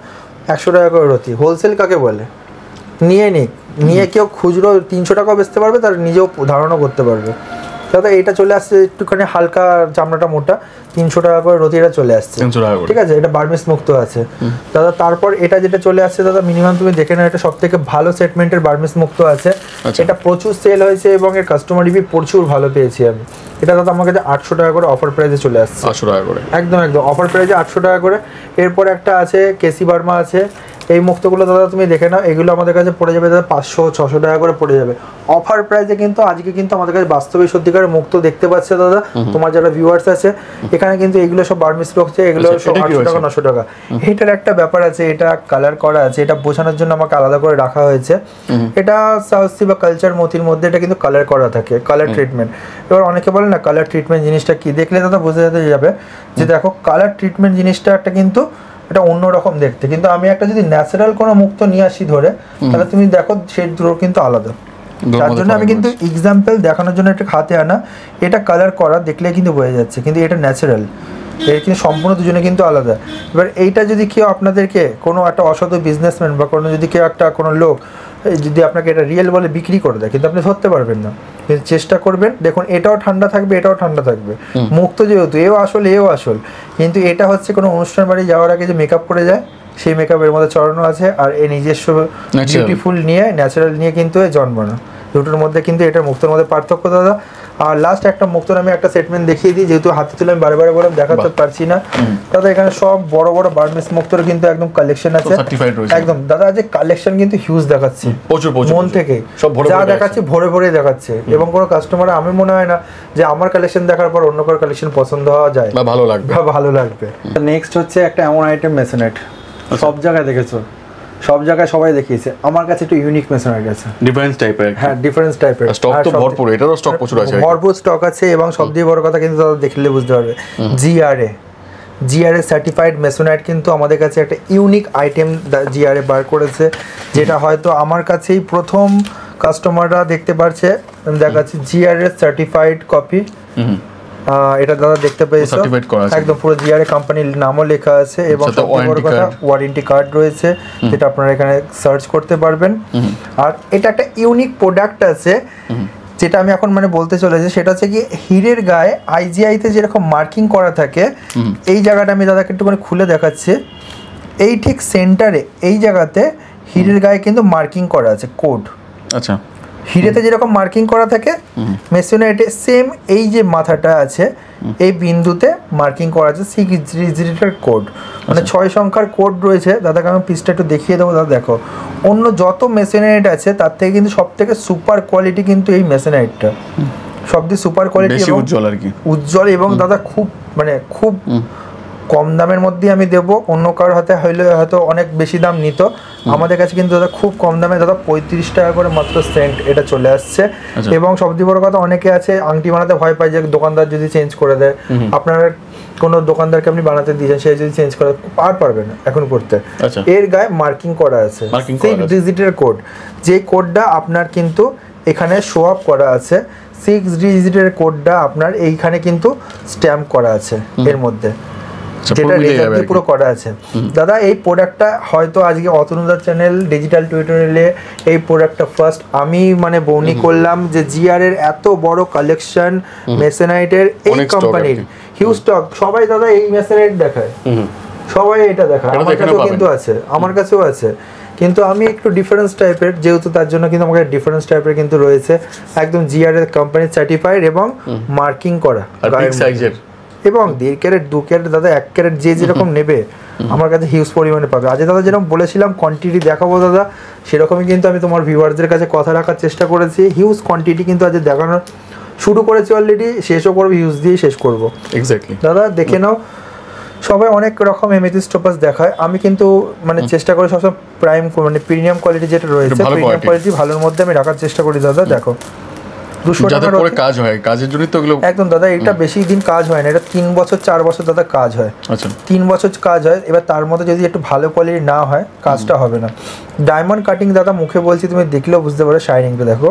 100 টাকা করে অতি। হোলসেল কাকে বলে? নিয়ে কেউ খুচরো 300 টাকাও বেচতে পারবে, তার নিজেও ধারণা করতে পারবে। দাদা এটা চলে আসছে একটুখানি হালকা চামড়াটা মোটা, 300 টাকা করে রতি এটা চলে আসছে, ঠিক আছে, এটা বার্মিস মুক্ত আছে দাদা। তারপর এটা যেটা চলে আসছে দাদা, মিনিমাম তুমি দেখে নাও, এটা সব থেকে ভালো সেগমেন্টের বার্মিস মুক্ত আছে, এটা প্রচুর সেল হয়েছে এবং এর কাস্টমার রিভিউ প্রচুর ভালো পেয়েছি আমি। এটা দাদা আমার কাছে 800 টাকা করে অফার প্রাইসে চলে আসছে, 800 টাকা করে, একদম একদম অফার প্রাইসে 800 টাকা করে। এরপর একটা আছে কেসি বার্মা আছে, এই মুক্তগুলো দাদা তুমি দেখে নাও, এগুলো আমাদের কাছে পড়ে যাবে দাদা 500-600 টাকা করে পড়ে যাবে অফার প্রাইসে। কিন্তু আজকে কিন্তু আমাদের কাছে বাস্তবে সত্যিকারের মুক্ত দেখতে পাচ্ছে দাদা, তোমার যারা ভিউয়ার্স আছে এখানে কিন্তু এগুলো সব বার্মিস রয়েছে, এগুলো সব 800 টাকা 900 টাকা। এটার একটা ব্যাপার আছে, এটা কালার করা আছে, এটা বোঝানোর জন্য আমাকে আলাদা করে রাখা হয়েছে। এটা সাউথি বা কালচার মতির মধ্যে এটা কিন্তু কালার করা থাকে, কালার ট্রিটমেন্ট। এবার অনেকে বলে না কালার ট্রিটমেন্ট জিনিসটা কি, দেখলে দাদা বোঝা যেতে যাবে যে দেখো কালার ট্রিটমেন্ট জিনিসটা একটা কিন্তু এটা অন্যরকম দেখতে, কিন্তু আমি একটা যদি ন্যাচারাল কোনো মুক্ত নিয়ে আসি ধরে, তাহলে তুমি দেখো সেই দুটো কিন্তু আলাদা। তার জন্য আমি কিন্তু এক্সাম্পল দেখানোর জন্য এটা হাতে আনা, এটা কালার করা দেখলে কিন্তু বোঝা যাচ্ছে, কিন্তু এটা ন্যাচারাল, এর কিন্তু সম্পূর্ণ দুজনে কিন্তু আলাদা। এবার এইটা যদি কেউ আপনাদেরকে কোনো একটা অসাধু বিজনেসম্যান বা কোনো যদি কেউ একটা কোনো লোক যদি আপনাকে এটা রিয়েল বলে বিক্রি করে দেয়, কিন্তু আপনি ধরতে পারবেন না, কিন্তু চেষ্টা করবেন। দেখুন এটাও ঠান্ডা থাকবে, এটাও ঠান্ডা থাকবে, মুক্ত যেহেতু এও আসল এও আসল, কিন্তু এটা হচ্ছে কোনো অনুষ্ঠান বাড়ি যাওয়ার আগে যে মেকআপ করে যায় সেই মেকআপের মধ্যে চড়ানো আছে, আর এই নিজস্ব বিউটিফুল নিয়ে ন্যাচারাল নিয়ে কিন্তু জন্মানো, দুটোর মধ্যে কিন্তু এটার মুক্তর মধ্যে পার্থক্য দাদা। আর লাস্ট একটা মুক্তর আমি একটা সেটমেন্ট দেখিয়ে দিই, যেহেতু হাতে তুলে আমি বারে বললাম দেখাতে পারছি না দাদা। এখানে সব বড় বড় বার্মিস মুক্তর কিন্তু একদম কালেকশন আছে, একদম দাদা যে কালেকশন কিন্তু হিউজ দেখাচ্ছে, মন থেকে যা দেখাচ্ছে ভরে ভরে দেখাচ্ছে, এবং কোনো কাস্টমার আমি মনে হয় না যে আমার কালেকশন দেখার পর অন্য কারো কালেকশন পছন্দ হওয়া যায় বা ভালো লাগবে। নেক্সট হচ্ছে একটা এমন আইটেম মেসোনেট, সব জায়গায় দেখেছো, সব জায়গায় সবাই দেখিয়েছে, আমার কাছে একটু ইউনিক মেশিনারি আছে, ডিফারেন্স টাইপের, হ্যাঁ ডিফারেন্স টাইপের, স্টক তো ভরপুর, এটারও স্টক প্রচুর আছে, ভরপুর স্টক আছে। এবং সবথেকে বড় কথা কিন্তু দাদা দেখলে বুঝতে পারবে, জিআরএ সার্টিফাইড মেসোনাইট কিন্তু আমাদের কাছে একটা ইউনিক আইটেম জিআরএ বার করেছে, যেটা হয়তো আমার কাছেই প্রথম কাস্টমাররা দেখতে পারছে, দেখাচ্ছি জিআরএ সার্টিফাইড কপি, এটা দাদা দেখতে পেয়েছো একদম পুরো জিআরএ কোম্পানির নামও লেখা আছে, এবং সবথেকে বড় কথা ওয়ারেন্টি কার্ড রয়েছে, যেটা আপনারা এখানে সার্চ করতে পারবেন। আর এটা একটা ইউনিক প্রোডাক্ট আছে যেটা আমি এখন মানে বলতে চলেছি, সেটা হচ্ছে কি হীরের গায়ে আইজিআইতে যেরকম মার্কিং করা থাকে, এই জায়গাটা আমি দাদাকে একটুখানি খুলে দেখাচ্ছি, এই ঠিক সেন্টারে এই জায়গাতে হীরের গায়ে কিন্তু মার্কিং করা আছে কোড। আচ্ছা, হিরেতে যেরকম মার্কিং করা থাকে মেসোনাইটে সেম এই যে মাথাটা আছে এই বিন্দুতে মার্কিং করা আছে 6 ডিজিটের কোড, মানে 6 সংখ্যার কোড রয়েছে। দাদাকে আমি পিসটা একটু দেখিয়ে দেবো, দাদা দেখো অন্য যত মেসোনাইট আছে তার থেকে কিন্তু সব থেকে সুপার কোয়ালিটি কিন্তু এই মেসোনাইটটা, সবচেয়ে সুপার কোয়ালিটি এবং উজ্জ্বল আর কি, উজ্জ্বল, এবং দাদা খুব মানে খুব কম দামের মধ্যে আমি দেবো, অন্য কারোর হাতে হইলে হয়তো অনেক বেশি দাম নিত, আমাদের কাছে কিন্তু দাদা খুব কম দামে দাদা 35 টাকা করে মাত্র সেন্ট এটা চলে আসছে। এবং সবচেয়ে বড় কথা অনেকে আছে আংটি বানাতে ভয় পায় যে দোকানদার যদি চেঞ্জ করে দেয়, আপনার কোনো দোকানদারকে আপনি বানাতে দিয়েছেন সে যদি চেঞ্জ করে পারবে না এখন করতে, এর গায়ে মার্কিং করা আছে 6 ডিজিটের কোড, যে কোডটা আপনার কিন্তু এখানে শো আপ করা আছে, 6 ডিজিটের কোডটা আপনার এইখানে কিন্তু স্ট্যাম্প করা আছে এর মধ্যে, যেটা রেজাল্ট দিয়ে পুরো করা আছে। দাদা এই প্রোডাক্টটা হয়তো আজকে অতনুদার চ্যানেল ডিজিটাল টিউটোরিয়ালে এই প্রোডাক্টটা ফার্স্ট আমি মানে বউনি করলাম যে জিআর এর এত বড় কালেকশন মেসোনাইটের এই কোম্পানির হিউজ স্টক, সবাই দাদা এই মেসোনাইট দেখায়, সবাই এটা দেখায়, আমার কাছেও কিন্তু আছে, আমার কাছেও আছে, কিন্তু আমি একটু ডিফারেন্স টাইপের, যেহেতু তার জন্য কিন্তু আমাকে ডিফারেন্স টাইপের কিন্তু রয়েছে, একদম জিআর এর কোম্পানি সার্টিফাইড এবং মার্কিং করা সাইজের, এবং 1.5 ক্যারেট 2 ক্যারেট দাদা 1 ক্যারেট যে যেরকম নেবে আমার কাছে হিউজ পরিমাণে পাবে। আজ দাদা যেরকম বলেছিলাম কোয়ান্টিটি দেখাবো দাদা, সেরকমই কিন্তু আমি তোমার ভিউয়ারদের কাছে কথা রাখার চেষ্টা করেছি, হিউজ কোয়ান্টিটি কিন্তু আজ দেখানো শুরু করেছি অলরেডি, শেষও করবো, হিউজ দিয়ে শেষ করবো এক্স্যাক্টলি। দাদা দেখে নাও, সবাই অনেক রকম এমেথিস্ট টোপাস দেখায়, আমি কিন্তু মানে চেষ্টা করি সবসময় প্রাইম মানে প্রিমিয়াম কোয়ালিটি যেটা রয়েছে প্রিমিয়াম কোয়ালিটি ভালোর মধ্যে আমি রাখার চেষ্টা করি দাদা। দেখো 200 টাকার পরে কাজ হয়, কাজের জন্য তো এগুলো একদম দাদা, এটা বেশি দিন কাজ হয় না, এটা 3 বছর 4 বছর দাদা কাজ হয়। আচ্ছা 3 বছর কাজ হয়, এবার তার মধ্যে যদি একটু ভালো কোয়ালিটি না হয় কাজটা হবে না। ডায়মন্ড কাটিং দাদা মুখে বলছি, তুমি দেখলেও বুঝতে পারো, শাইনিংটা দেখো,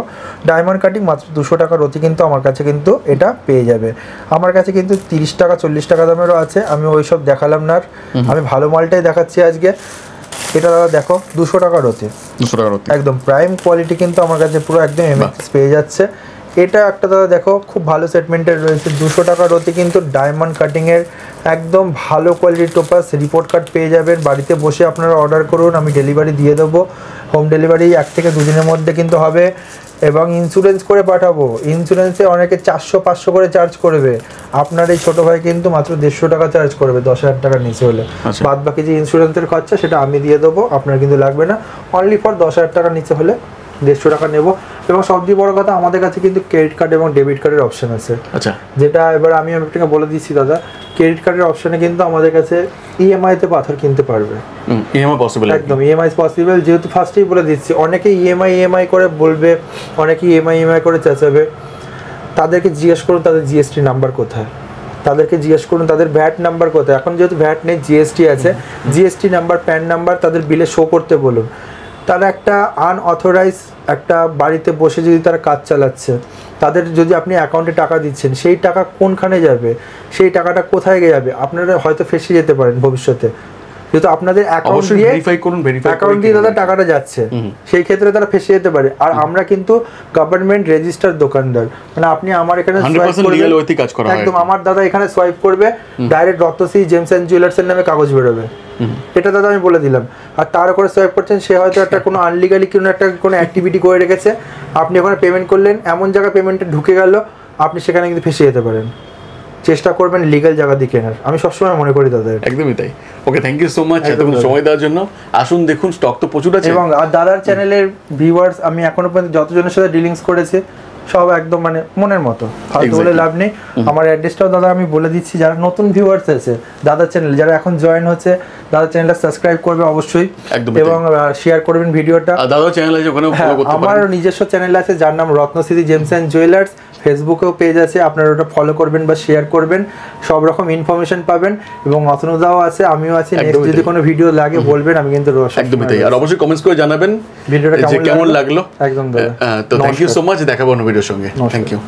ডায়মন্ড কাটিং মাত্র 200 টাকার অতি কিন্তু আমার কাছে কিন্তু এটা পেয়ে যাবে। আমার কাছে কিন্তু 30 টাকা 40 টাকা দামেরও আছে, আমি ওইসব দেখালাম না, আমি ভালো মালটাই দেখাচ্ছি আজকে। এটা দাদা দেখো 200 টাকার অতি, 200 টাকার অতি একদম প্রাইম কোয়ালিটি কিন্তু আমার কাছে পুরো একদম এমএক্স পেয়ে যাচ্ছে। এটা একটা দাদা দেখো খুব ভালো সেগমেন্টের রয়েছে, 200 টাকার অতি কিন্তু ডায়মন্ড কাটিংয়ের একদম ভালো কোয়ালিটির টোপাস, রিপোর্ট কার্ড পেয়ে যাবেন। বাড়িতে বসে আপনারা অর্ডার করুন, আমি ডেলিভারি দিয়ে দেবো। হোম ডেলিভারি 1 থেকে 2 দিনের মধ্যে কিন্তু হবে, এবং ইন্স্যুরেন্স করে পাঠাবো। ইন্স্যুরেন্সে অনেকে 400-500 করে চার্জ করবে, আপনার এই ছোটো ভাই কিন্তু মাত্র 150 টাকা চার্জ করবে 10,000 টাকার নিচে হলে। বাদ বাকি যে ইন্স্যুরেন্সের খরচা সেটা আমি দিয়ে দেবো, আপনার কিন্তু লাগবে না। অনলি ফর 10,000 টাকার নিচে হলে 150 টাকা নেব। এবং সবচেয়ে বড় কথা, আমাদের কাছে কিন্তু ক্রেডিট কার্ড এবং ডেবিট কার্ডের অপশন আছে। আচ্ছা, যেটা এবার আমি আপনাকে বলে দিচ্ছি দাদা, ক্রেডিট কার্ডের অপশনে কিন্তু আমাদের কাছে ইএমআইতে পাথর কিনতে পারবে। EMI possible? একদম ইএমআই পসিবল, যেহেতু ফার্স্টেই বলে দিচ্ছি। অনেকে ইএমআই করে বলবে, অনেকে ইএমআই করে চেঁচাবে। তাদেরকে জিজ্ঞেস করুন তাদের জিএসটি নাম্বার কোথায়, তাদেরকে জিজ্ঞেস করুন তাদের ভ্যাট নাম্বার কোথায়। এখন যেহেতু ভ্যাট নেই, জিএসটি আছে, জিএসটি নাম্বার, প্যান নাম্বার তাদের বিলে শো করতে বলুন। তারা একটা আনঅথরাইজ একটা বাড়িতে বসে যদি তারা কাজ চালাচ্ছে, তাদের যদি আপনি অ্যাকাউন্টে টাকা দিচ্ছেন, সেই টাকা কোনখানে যাবে, সেই টাকাটা কোথায় যাবে, আপনারা হয়তো ফেঁসে যেতে পারেন ভবিষ্যতে। যেহেতু আপনাদের অ্যাকাউন্ট দিয়ে দাদা টাকাটা যাচ্ছে, সেই ক্ষেত্রে তারা ফেঁসে যেতে পারে। আর আমরা কিন্তু গভর্নমেন্ট রেজিস্টার দোকানদার, মানে আপনি আমার এখানে একদম আমার দাদা এখানে সোয়াইপ করবে, ডাইরেক্ট রত্নশ্রী জেমস অ্যান্ড জুয়েলার্সের নামে কাগজ বেরোবে। এটা দাদা আমি বলে দিলাম। আর তার উপরে সোয়াইপ করছেন, সে হয়তো একটা কোনো আনলিগালি কোনো অ্যাক্টিভিটি করে রেখেছে, আপনি ওখানে পেমেন্ট করলেন, এমন জায়গায় পেমেন্টটা ঢুকে গেল, আপনি সেখানে কিন্তু ফেঁসে যেতে পারেন। চেষ্টা করবেন লিগ্যাল জায়গা দিয়ে কেনার, আমি সবসময় মনে করি দাদা। একদমই তাই। ওকে, থ্যাংক ইউ সো মাচ এতক্ষণ সময় দেওয়ার জন্য। আসুন দেখুন, স্টক তো প্রচুর আছে। এবং দাদার চ্যানেলের ভিউয়ার্স আমি এখনো পর্যন্ত যতজনের সাথে ডিলিংস করেছি সব একদম মানে মনের মতো, ফালতু বলে লাভ নেই। আমার অ্যাড্রেসটাও দাদা আমি বলে দিচ্ছি, যারা নতুন ভিউয়ার্স আছে দাদার চ্যানেল, যারা এখন জয়েন হচ্ছে, দাদার চ্যানেলটা সাবস্ক্রাইব করবে অবশ্যই, এবং শেয়ার করবেন ভিডিওটা। দাদার চ্যানেল আছে ওখানে ফলো করতে পারেন। আমার নিজস্ব চ্যানেল আছে যার নাম রত্নশ্রী জেমস অ্যান্ড জুয়েলার্স, ফেসবুকেও পেজ আছে, আপনারা ওটা ফলো করবেন বা শেয়ার করবেন, সব রকম ইনফরমেশন পাবেন। এবং অতনুদাও আছে, আমিও আছি, নেক্সট যদি কোনো ভিডিও লাগে বলবেন, আমি কিন্তু একদমই তাই। আর অবশ্যই কমেন্টস করে জানাবেন ভিডিওটা কেমন লাগলো। একদম দাদা। তো থ্যাংক ইউ সো মাচ, দেখাবো অন্য ভিডিওর সঙ্গে। Thank you.